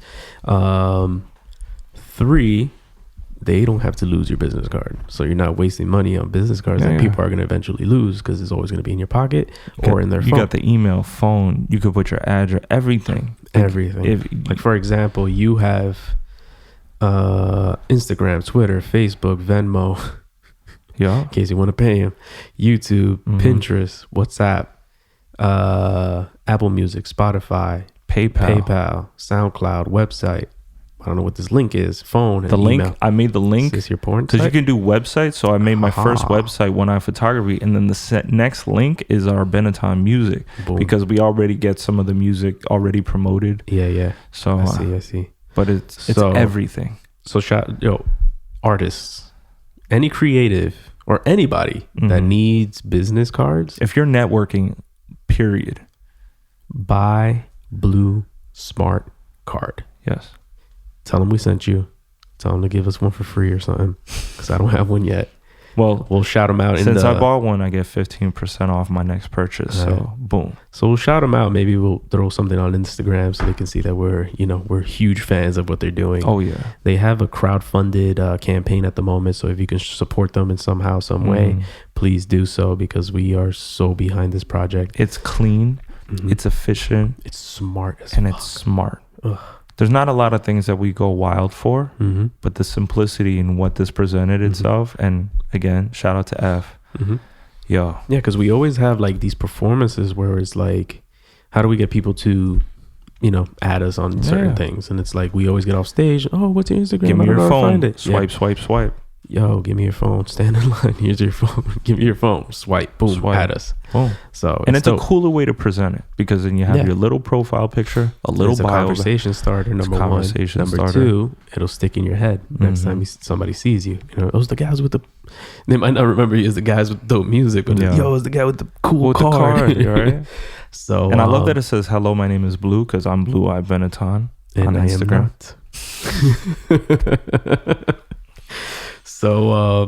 Three, they don't have to lose your business card. So you're not wasting money on business cards that people are going to eventually lose because it's always going to be in your pocket or in their phone. You got the email, phone, you could put your address, everything. Everything. Like, for example, you have Instagram, Twitter, Facebook, Venmo, in case you want to pay him, YouTube, Pinterest, WhatsApp, Apple Music, Spotify, PayPal, SoundCloud, website. I don't know what this link is. Phone. The and link. email. I made the link. Is this your porn? Because you can do websites. So I made my first Ah. website, One Eye Photography, and then the next link is our Benatton music. Boom. Because we already get some of the music already promoted. Yeah. So I see. But it's So- everything. So artists, any creative or anybody that needs business cards, If you're networking, period. buy Blue Smart Card. Yes. Tell them we sent you. Tell them to give us one for free or something, because I don't have one yet. Well, We'll shout them out. since I bought one, I get 15% off my next purchase. So boom. So we'll shout them out. Maybe we'll throw something on Instagram so they can see that we're huge fans of what they're doing. Oh yeah. They have a crowdfunded campaign at the moment. So if you can support them in somehow, some way, please do so, because we are so behind this project. It's clean. It's efficient. It's smart as And fuck. it's smart. There's not a lot of things that we go wild for, but the simplicity in what this presented itself, and again, shout out to F. Yo, Yeah, because we always have like these performances where it's like, how do we get people to, add us on certain things? And it's like we always get off stage. Oh, what's your Instagram? give me I don't your know how to find phone. it. Swipe, swipe, swipe. Yo, give me your phone. Stand in line. Here's your phone. Give me your phone. Swipe. Boom. Swipe. Add us. Boom. So And it's a dope. cooler way to present it, because then you have your little profile picture, a little It's a bio. conversation starter. Number conversation one. Number starter. two, it'll stick in your head next time somebody sees you. Those the guys with the. They might not remember you as the guys with dope music, but it's the guy with the cool With card. the card, right? So And I love that it says, "Hello, my name is Blue," because I'm Blue Eye Benatton on and I Instagram. am not. So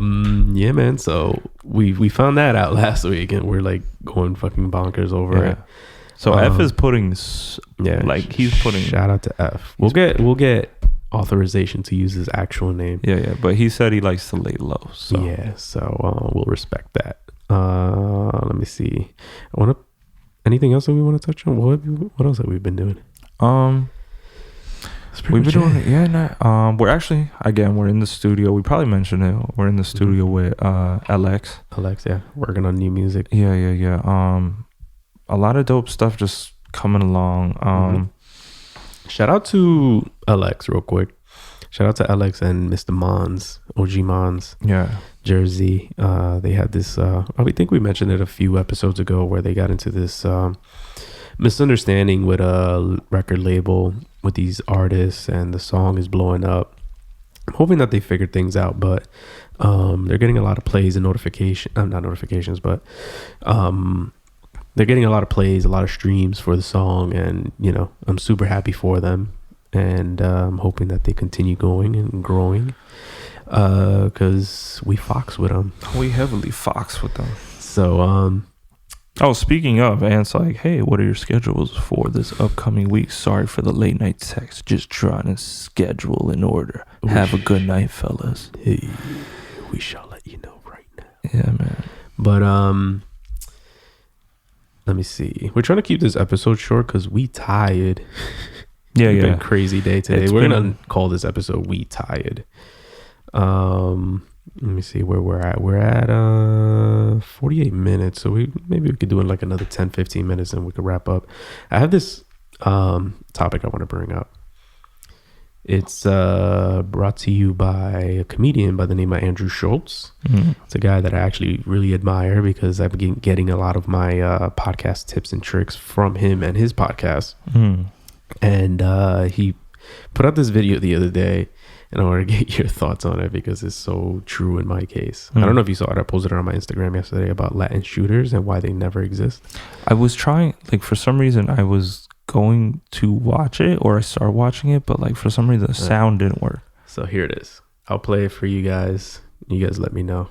yeah, man. So we found that out last week, and we're like going fucking bonkers over it. So F is putting, he's putting. Shout out to F. We'll get authorization to use his actual name. Yeah. But he said he likes to lay low. So Yeah, so we'll respect that. Let me see. Anything else that we want to touch on? What else have we been doing? we've been doing it. Yeah, we're actually, again, we're in the studio. We probably mentioned it. We're in the studio with LX. Alex, yeah, working on new music. Yeah. A lot of dope stuff just coming along. Shout out to LX real quick. Shout out to LX and Mr. Mons, OG Mons, Yeah. Jersey. They had this, I think we mentioned it a few episodes ago, where they got into this misunderstanding with a record label with these artists, and the song is blowing up. I'm hoping that they figured things out, but they're getting a lot of plays and not notifications, but they're getting a lot of plays, a lot of streams for the song, and I'm super happy for them, and I'm hoping that they continue going and growing, because we fox with them. We heavily fox with them. So speaking of, Ant's like, hey, what are your schedules for this upcoming week? Sorry for the late night text. Just trying to schedule in order. Have a good night, fellas. Hey, we shall let you know right now. Yeah, man. But let me see. We're trying to keep this episode short because we tired. Yeah. It's been a crazy day today. It's We're been- gonna call this episode "We Tired." Let me see where we're at. We're at 48 minutes, so maybe we could do it like another 10-15 minutes and we could wrap up. I have this topic I want to bring up. It's brought to you by a comedian by the name of Andrew Schultz. It's a guy that I actually really admire, because I've been getting a lot of my podcast tips and tricks from him and his podcast. And he put out this video the other day, and I want to get your thoughts on it because it's so true in my case. I don't know if you saw it. I posted it on my Instagram yesterday about Latin shooters and why they never exist. I was trying, for some reason, I was going to watch it, or I started watching it, but for some reason the sound didn't work. So here it is. I'll play it for you guys. You guys let me know.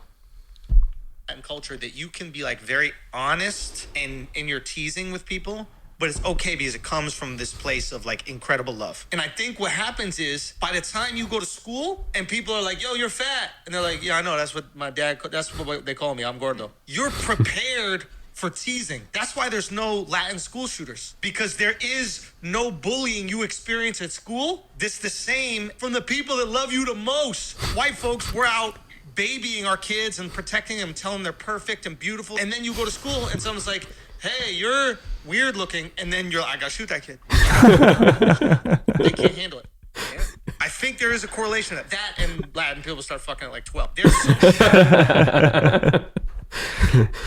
And culture that you can be very honest in your teasing with people, but it's okay because it comes from this place of incredible love. And I think what happens is, by the time you go to school and people are like, yo, you're fat, and they're like, yeah, I know, that's what my dad, that's what they call me, I'm gordo. You're prepared for teasing. That's why there's no Latin school shooters, because there is no bullying you experience at school. This the same from the people that love you the most. White folks, we're out babying our kids and protecting them, telling them they're perfect and beautiful. And then you go to school and someone's like, hey, you're weird looking. And then you're like, I gotta shoot that kid. They can't handle it. I think there is a correlation that and Latin people start fucking at like 12. There's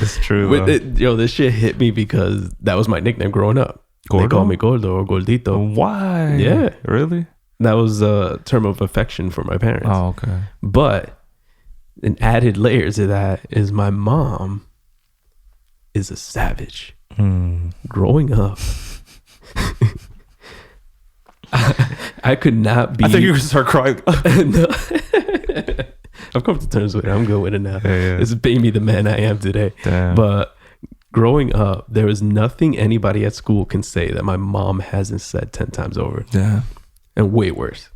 It's true. This shit hit me because that was my nickname growing up. Gordo? They call me Gordo or Gordito. Why? Yeah. Really? That was a term of affection for my parents. Oh, okay. But an added layer to that is my mom is a savage. Growing up, I could not be. I think you would start crying. No. I've come to terms with it. I'm good with it now. Yeah. It's made me the man I am today. Damn. But growing up, there is nothing anybody at school can say that my mom hasn't said 10 times over. Yeah. And way worse.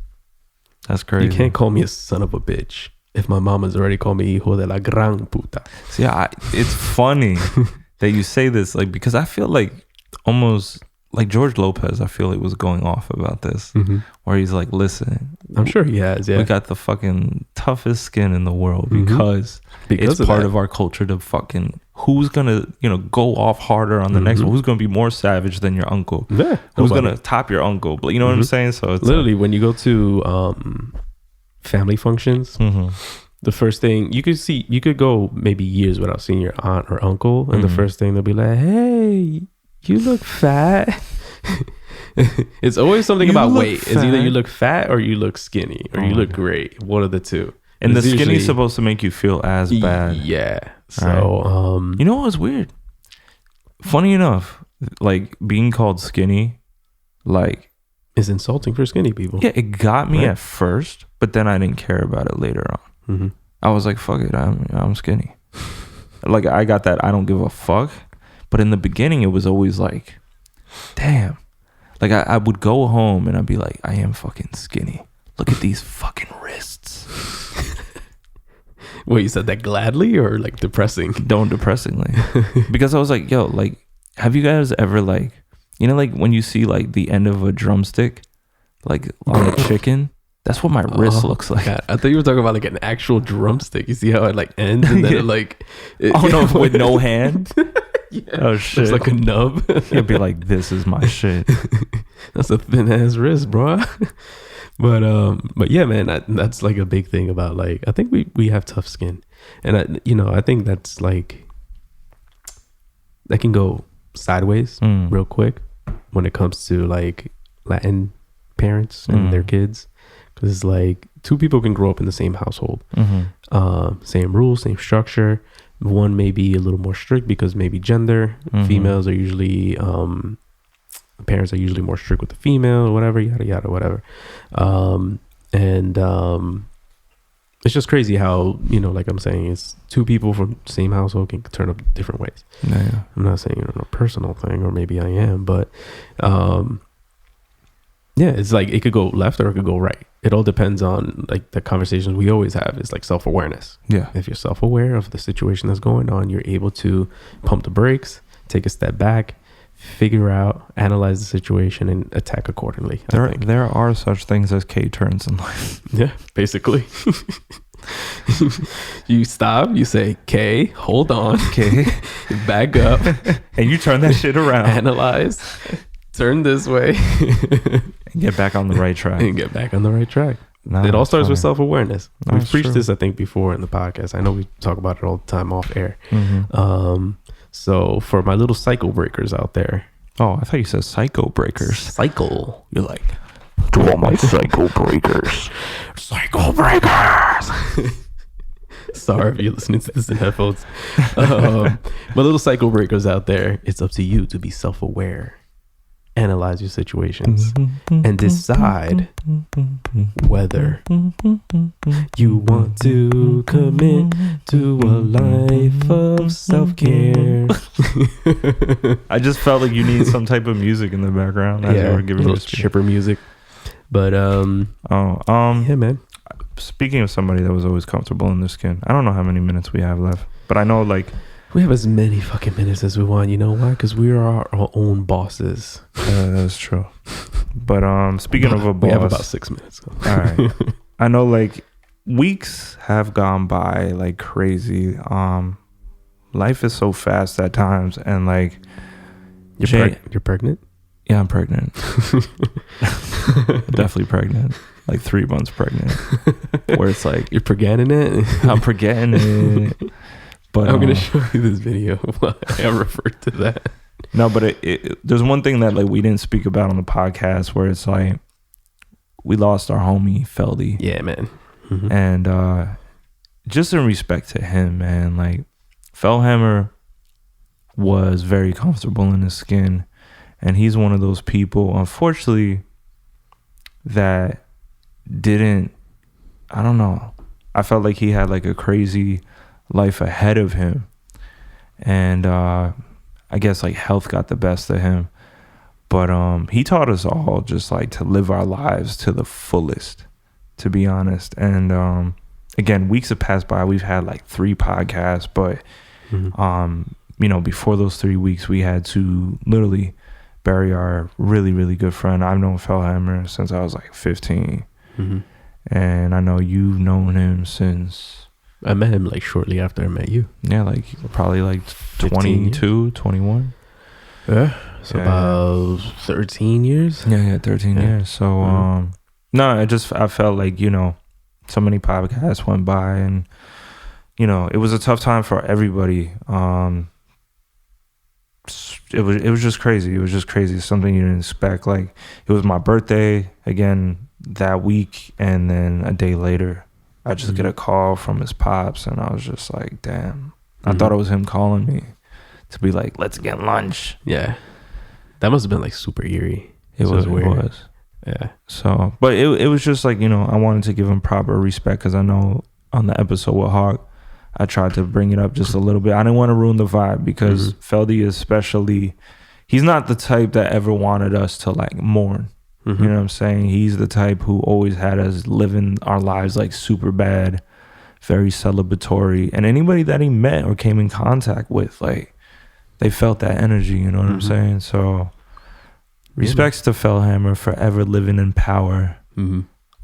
That's crazy. You can't call me a son of a bitch if my mom has already called me hijo de la gran puta. See, it's funny that you say this, like, because I feel like almost like George Lopez, I feel like was going off about this, where he's like, listen, I'm sure he has, yeah. we got the fucking toughest skin in the world because it's of part that. of our culture to fucking, who's gonna, go off harder on the next one? Who's gonna be more savage than your uncle? Yeah, Who's nobody. gonna top your uncle? But you know what I'm saying? So it's Literally, when you go to family functions, the first thing you could go maybe years without seeing your aunt or uncle, and the first thing they'll be like, "Hey, you look fat." It's always something You about look weight. It's either fat. you look fat or you look skinny or you look great. One of the two. and the It's skinny's usually- supposed to make you feel as bad. Yeah. So, You know what was weird? Funny enough, like being called skinny, like it's insulting for skinny people. yeah, it got me Right. at first, but then I didn't care about it later on. I was like, fuck it, I'm skinny. Like I got that I don't give a fuck. But in the beginning, it was always like, damn. Like I would go home and I'd be like, I am fucking skinny. Look at these fucking wrists. Wait, you said that gladly or like depressing? Don't depressingly. Because I was like, yo, like, have you guys ever like, like when you see like the end of a drumstick, like on a chicken? That's what my wrist looks like. God, I thought you were talking about like an actual drumstick. You see how it like ends and then it like... Oh no, with no hand? Yeah. Oh shit. It's like a nub. It'd be like, this is my shit. That's a thin ass wrist, bro. But yeah, man, that's like a big thing about like, I think we have tough skin, and I think that's like, that can go sideways real quick when it comes to like Latin parents and their kids, because it's like two people can grow up in the same household, same rules, same structure. One may be a little more strict because maybe gender. Females are usually parents are usually more strict with the female or whatever, yada yada, whatever. It's just crazy how, like I'm saying, it's two people from the same household can turn up different ways. Yeah. I'm not saying a personal thing, or maybe I am, but yeah, it's like it could go left or it could go right. It all depends on like the conversations we always have. It's like self-awareness. Yeah. If you're self-aware of the situation that's going on, you're able to pump the brakes, take a step back, figure out, analyze the situation, and attack accordingly. I think. There are such things as K-turns in life. Yeah, basically. You stop, you say, K, hold on, Okay. back up, And you turn that shit around analyze, turn this way, and get back on the right track. and get back on the right track. Nah, It all that's starts with funny. self-awareness. No, We've it's preached true. this, I think, before in the podcast. I know we talk about it all the time off air. So for my little cycle breakers out there, Oh, I thought you said psycho breakers. cycle. You're like, To all my cycle breakers. psycho breakers. Sorry if you're listening to this in headphones. My little cycle breakers out there, it's up to you to be self-aware, analyze your situations, and decide whether you want to commit to a life of self-care. I just felt like you need some type of music in the background as you were giving little your speech. chipper music. But yeah, man. Speaking of somebody that was always comfortable in their skin, I don't know how many minutes we have left, but I know like We have as many fucking minutes as we want. You know why? Because we are our own bosses. that's true. But speaking of a boss, We have about 6 minutes. all right. I know like weeks have gone by like crazy. Life is so fast at times, and like You're pregnant? yeah, I'm pregnant. Definitely pregnant. like 3 months pregnant, where it's like You're forgetting it. I'm forgetting it. But I'm gonna show you this video. I referred to that. No, but there's one thing that like we didn't speak about on the podcast, where it's like we lost our homie Feldy. Yeah, man. And just in respect to him, man, like Feldhamer was very comfortable in his skin, and he's one of those people, unfortunately, that didn't, I don't know, I felt like he had like a crazy life ahead of him, and I guess like health got the best of him, but he taught us all just like to live our lives to the fullest, to be honest. And again, weeks have passed by. We've had like 3 podcasts, but you know, before those 3 weeks, we had to literally bury our really, really good friend. I've known Feldhamer since I was like 15. And I know you've known him since... I met him like shortly after I met you. Yeah, like probably like 22, 21. Yeah. So about 13 years? Yeah, 13 years. So, no, I felt like, you know, so many podcasts went by, and, you know, it was a tough time for everybody. It was just crazy. It was just crazy. Something you didn't expect. Like, it was my birthday again that week, and then a day later, I just get a call from his pops, and I was just like, damn. I thought it was him calling me to be like, let's get lunch. Yeah. That must have been like super eerie. It was weird. It was. Yeah. So, but it was just like, you know, I wanted to give him proper respect, because I know on the episode with Hawk, I tried to bring it up just a little bit. I didn't want to ruin the vibe, because Feldy especially, he's not the type that ever wanted us to like mourn. You know what I'm saying? He's the type who always had us living our lives like super bad, very celebratory. And anybody that he met or came in contact with, like, they felt that energy, you know what I'm saying? So respects to Feldhamer, forever living in power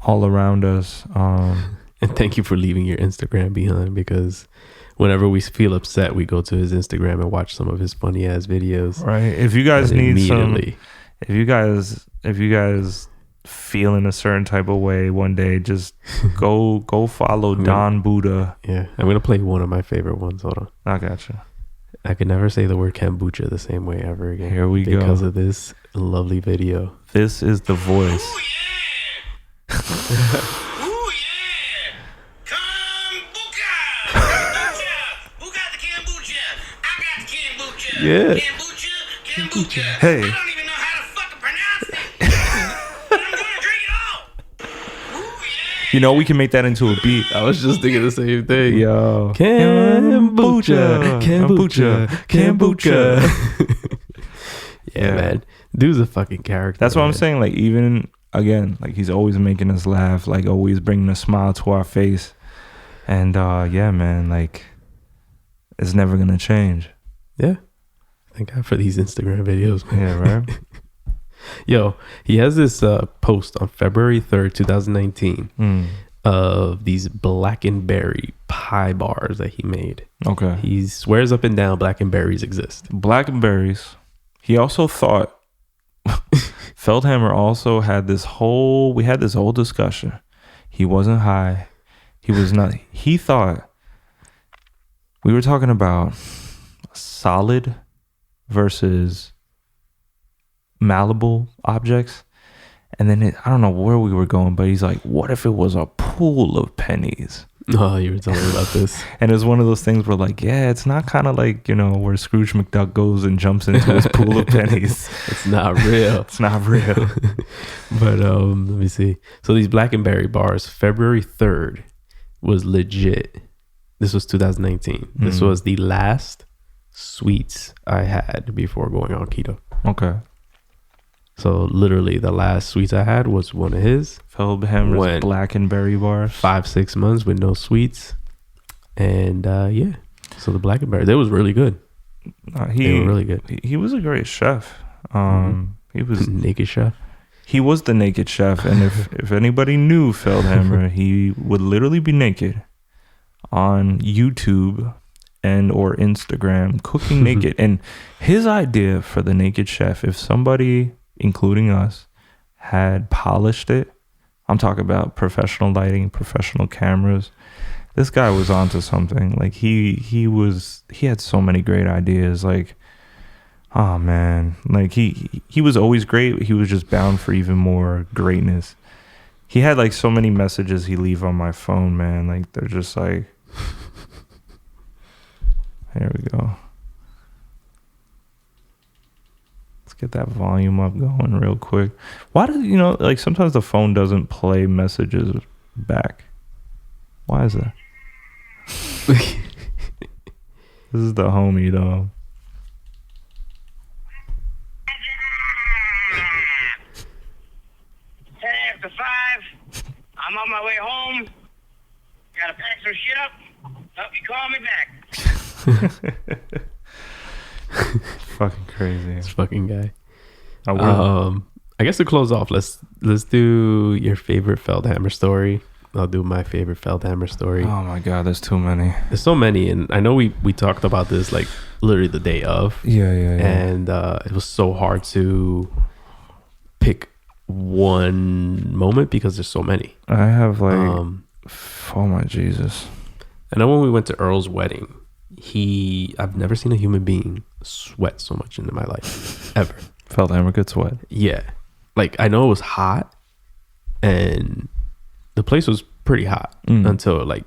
all around us. And thank you for leaving your Instagram behind, because whenever we feel upset, we go to his Instagram and watch some of his funny ass videos. Right. If you guys need some, if you guys feel in a certain type of way one day, just go follow Don Buddha. Yeah. I'm going to play one of my favorite ones. Hold on. I gotcha. I could never say the word kombucha the same way ever again. Here we go. Because of this lovely video. This is the voice. Ooh, yeah. Ooh, yeah. Kombucha. Kombucha. Who got the kombucha? I got the kombucha. Yeah. Kombucha. Hey. I don't even know how to fucking pronounce it. But I'm going to drink it all. Ooh, yeah. You know, we can make that into a beat. I was just thinking the same thing. Yo. Kombucha. Yeah, man. Dude's a fucking character. That's what man. I'm saying. Like, even again, like, he's always making us laugh, like always bringing a smile to our face. And yeah, man, like, it's never gonna change. Yeah. Thank God for these Instagram videos, man. Yeah, right. Yo, he has this post on February 3rd, 2019 of these black and berry pie bars that he made. Okay. He swears up and down black and berries exist. Black and berries. He also thought Feldhamer also had this whole discussion. He wasn't high. He was not. He thought we were talking about solid versus malleable objects. And then I don't know where we were going, but he's like, what if it was a pool of pennies? Oh, you were telling me about this. And it's one of those things where, like, yeah, it's not kind of like, you know, where Scrooge McDuck goes and jumps into his pool of pennies. It's not real. It's not real. But let me see. So these black and berry bars, February 3rd was legit. This was 2019. This was the last sweets I had before going on keto. Okay. So literally the last sweets I had was one of his. Feldhamer's black and berry bars. 5-6 months with no sweets. And yeah. So the black and berry, they was really good. They were really good. He was a great chef. He was naked chef. He was the naked chef, and if anybody knew Feldhamer, he would literally be naked on YouTube and or Instagram cooking naked. And his idea for the naked chef, if somebody, including us, had polished it I'm talking about professional lighting, professional cameras. This guy was onto something. Like he had so many great ideas. Like, oh man, like he was always great. He was just bound for even more greatness. He had like so many messages he leave on my phone, man. Like they're just like, here we go. Let's get that volume up going real quick. Why does, like sometimes the phone doesn't play messages back? Why is that? This is the homie though. After 5, I'm on my way home. Gotta pack some shit up. Hope you call me back. Fucking crazy. This fucking guy. I guess to close off, let's do your favorite Feldhamer story. I'll do my favorite Feldhamer story. Oh my god, there's too many. There's so many, and I know we talked about this like literally the day of. Yeah. And it was so hard to pick one moment because there's so many. I have like, oh my Jesus. I know when we went to Earl's wedding, I've never seen a human being sweat so much in my life ever. Feldhamer gets sweat. Yeah, like I know it was hot, and the place was pretty hot until like,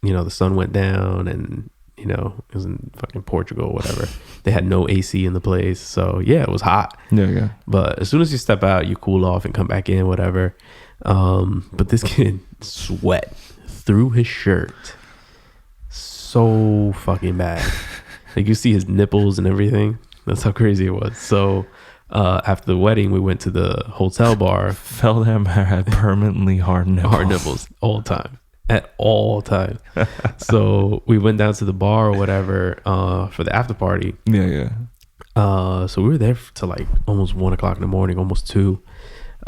the sun went down, and it was in fucking Portugal or whatever. They had no AC in the place, so yeah, it was hot. Yeah. But as soon as you step out, you cool off and come back in, whatever. But this kid sweat through his shirt so fucking bad. Like you see his nipples and everything. That's how crazy it was. So after the wedding, we went to the hotel bar. Feldhamer had permanently hard nipples. Hard nipples all the time. At all times. So we went down to the bar or whatever for the after party. Yeah. So we were there till like almost 1 o'clock in the morning, almost 2.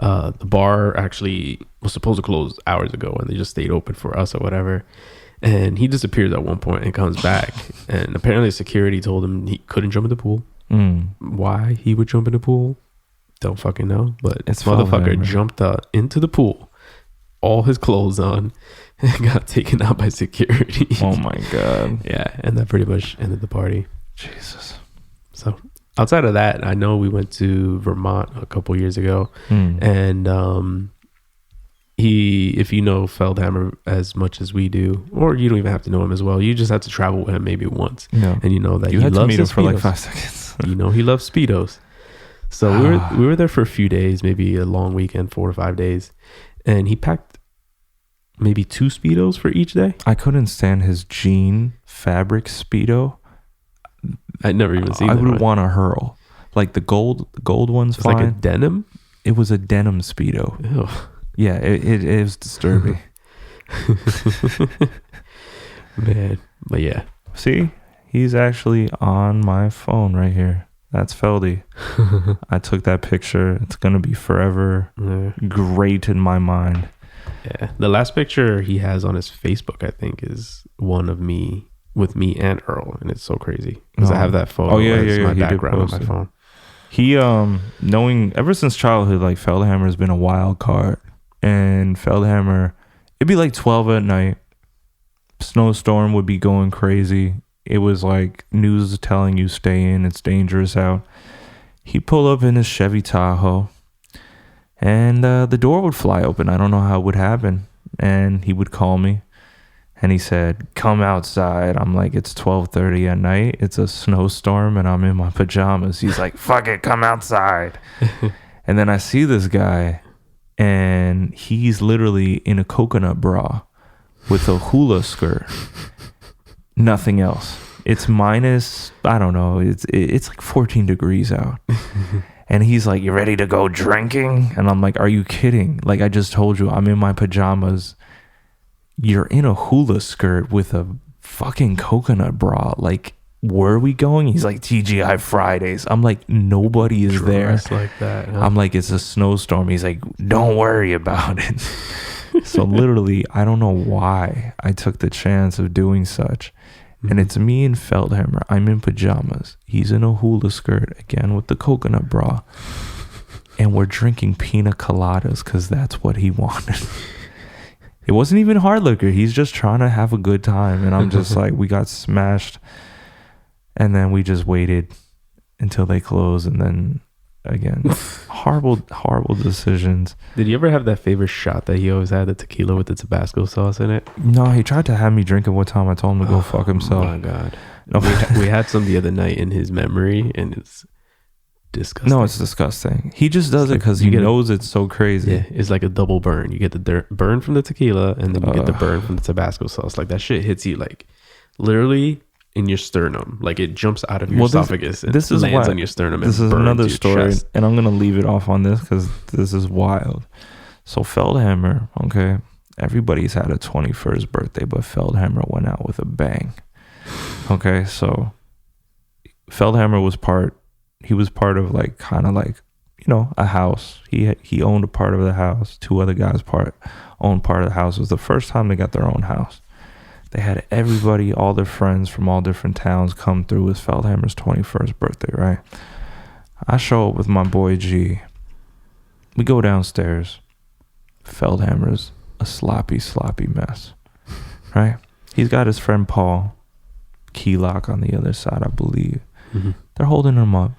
The bar actually was supposed to close hours ago, and they just stayed open for us or whatever. And he disappears at one point and comes back. And apparently security told him he couldn't jump in the pool. Why he would jump in the pool, don't fucking know. But it's motherfucker jumped into the pool, all his clothes on, and got taken out by security. Oh my god. Yeah, and that pretty much ended the party. Jesus. So outside of that, I know we went to Vermont a couple years ago, and if you know Feldhamer as much as we do, or you don't even have to know him as well, you just have to travel with him maybe once, and you know that you he had loves to meet him his for like Speedos. 5 seconds. He loves Speedos. So we were there for a few days, maybe a long weekend, 4 to 5 days, and he packed maybe 2 Speedos for each day. I couldn't stand his jean fabric Speedo. I'd never even seen I that would one. want to hurl. Like the gold one's It's fine. like a denim. It was a denim Speedo. Ew. Yeah, it was disturbing. Man, but yeah. See, he's actually on my phone right here. That's Feldy. I took that picture. It's gonna be forever great in my mind. Yeah, the last picture he has on his Facebook, I think, is one of me with me and Earl, and it's so crazy because I have that photo. As my He did background on post my it. phone. He knowing ever since childhood, like Feldhamer has been a wild card, and Feldhamer, it'd be like 12 at night. Snowstorm would be going crazy. It was like news telling you stay in, it's dangerous out. He'd pull up in his Chevy Tahoe, and the door would fly open. I don't know how it would happen. And he would call me, and he said, "Come outside." I'm like, "It's 12:30 at night. It's a snowstorm, and I'm in my pajamas." He's like, "Fuck it, come outside." And then I see this guy, and he's literally in a coconut bra with a hula skirt. Nothing else. It's minus, I don't know, it's like 14 degrees out. And he's like, "You ready to go drinking?" And I'm like, "Are you kidding? Like, I just told you I'm in my pajamas. You're in a hula skirt with a fucking coconut bra. Like, where are we going?" He's like, "TGI Fridays." I'm like, "Nobody is there." Dressed like that. Huh? I'm like, "It's a snowstorm." He's like, "Don't worry about it." So literally, I don't know why I took the chance of doing such. And it's me and Feldhamer. I'm in pajamas. He's in a hula skirt, again with the coconut bra. and we're drinking pina coladas because that's what he wanted. It wasn't even hard liquor. He's just trying to have a good time. And I'm just like, we got smashed. And then we just waited until they closed. And then again, horrible decisions. Did you ever have that favorite shot that he always had, the tequila with the Tabasco sauce in it? No, he tried to have me drink it one time. I told him to go fuck himself. Oh my God. No. we had some the other night in his memory, and it's disgusting. No, it's disgusting. He just does it because he knows it's so crazy. Yeah, it's like a double burn. You get the burn from the tequila, and then you get the burn from the Tabasco sauce. Like that shit hits you like literally in your sternum. Like it jumps out of your esophagus and lands on your sternum. This and is burns another your story, chest. and I'm gonna leave it off on this because this is wild. So Feldhamer, okay, everybody's had a 21st birthday, but Feldhamer went out with a bang. Okay, so Feldhamer was part of like kind of like, you know, a house. He owned a part of the house. Two other guys owned part of the house. It was the first time they got their own house. They had everybody, all their friends from all different towns come through. It was Feldhamer's 21st birthday, right? I show up with my boy G. We go downstairs. Feldhamer's a sloppy mess, right? He's got his friend Paul, key lock on the other side, I believe. Mm-hmm. They're holding him up.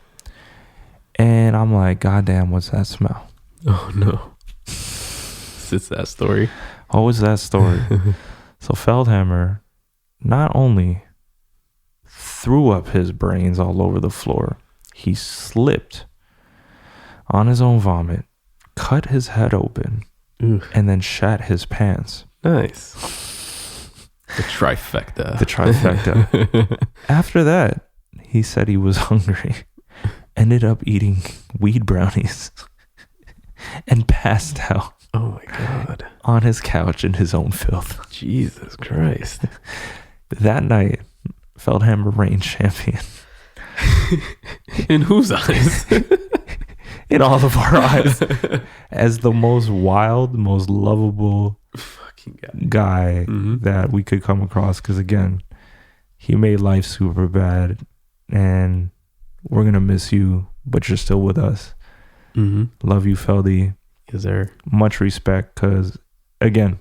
And I'm like, God damn, what's that smell? Oh no. It's that story. Oh, it's that story. So Feldhamer not only threw up his brains all over the floor, he slipped on his own vomit, cut his head open, and then shat his pants. Nice. The trifecta. After that, he said he was hungry, ended up eating weed brownies, and passed out. Oh my God. On his couch in his own filth. Jesus Christ. That night, Feldhamer reigned champion. In whose eyes? In all of our eyes. As the most wild, most lovable fucking guy that we could come across. Because again, he made life super bad. And we're going to miss you, but you're still with us. Mm-hmm. Love you, Feldy. Yes, sir. Much respect, because again,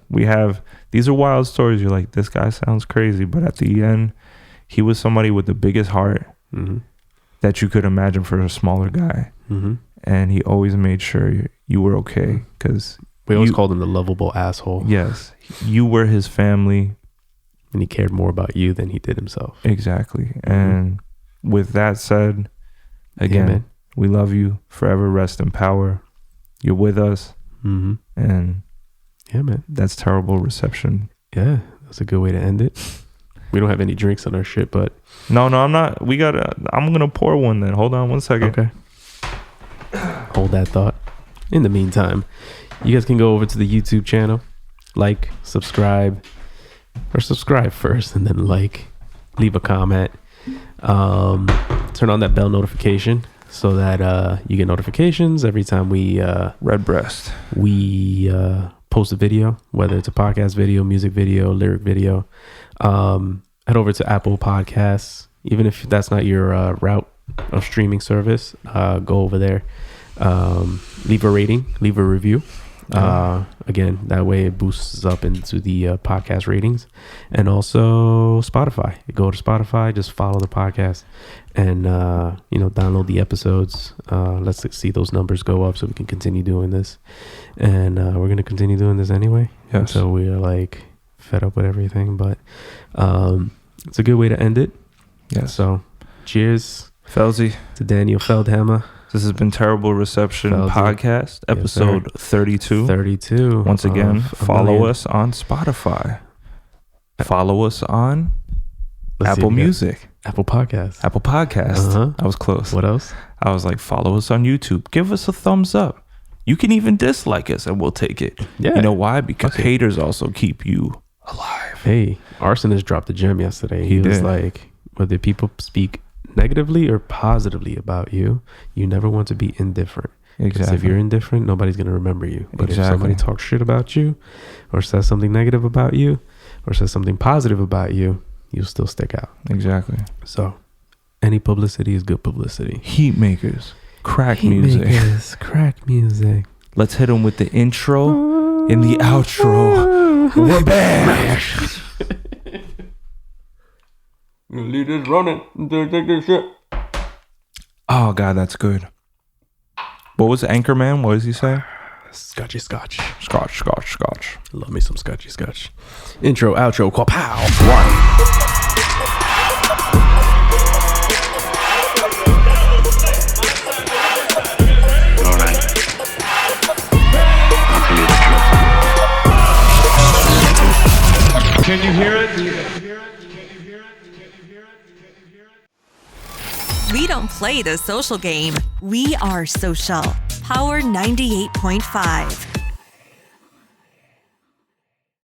these are wild stories. You're like, this guy sounds crazy, but at the end, he was somebody with the biggest heart that you could imagine for a smaller guy. And he always made sure you were okay, because we always called him the lovable asshole. Yes, you were his family, and he cared more about you than he did himself. Exactly. And with that said, again, we love you. Forever rest in power. You're with us. And yeah, man, that's terrible reception. Yeah, that's a good way to end it. We don't have any drinks on our shit, but no, I'm not. I'm gonna pour one then. Hold on one second. Okay. Hold that thought. In the meantime, you guys can go over to the YouTube channel, like, subscribe, or subscribe first and then like, leave a comment, turn on that bell notification so that you get notifications every time we Redbreast we post a video, whether it's a podcast video, music video, lyric video. Head over to Apple Podcasts. Even if that's not your route of streaming service, go over there, leave a rating, leave a review. Again, that way it boosts up into the podcast ratings. And also Spotify. You go to Spotify, just follow the podcast and download the episodes. Let's see those numbers go up so we can continue doing this. And we're going to continue doing this anyway. Yes. So we're like fed up with everything, but it's a good way to end it. Yeah. So cheers, Felzy, to Daniel Feldhamer. This has been Terrible Reception Podcast, episode 32. 32. Once again, follow us on Spotify. Follow us on Apple Music. Apple Podcasts. Apple Podcasts. I was close. What else? I was like, follow us on YouTube. Give us a thumbs up. You can even dislike us and we'll take it. Yeah. You know why? Because haters also keep you alive. Hey, Rsonist dropped a gem yesterday. He was like, whether people speak negatively or positively about you, you never want to be indifferent. Because if you're indifferent, nobody's going to remember you. But if somebody talks shit about you or says something negative about you or says something positive about you, you'll still stick out. Exactly. So any publicity is good publicity. Heatmakerz. Crack music. Heatmakerz, crack music. Let's hit him with the intro and the outro. We're back. Lead is running. Take this shit. Oh God, that's good. What was Anchorman? What does he say? Scotchy Scotch. Scotch. Love me some Scotchy Scotch. Intro, outro, pow. All right. I'll tell you the truth. Can you hear it? We don't play the social game. We are social. Power 98.5.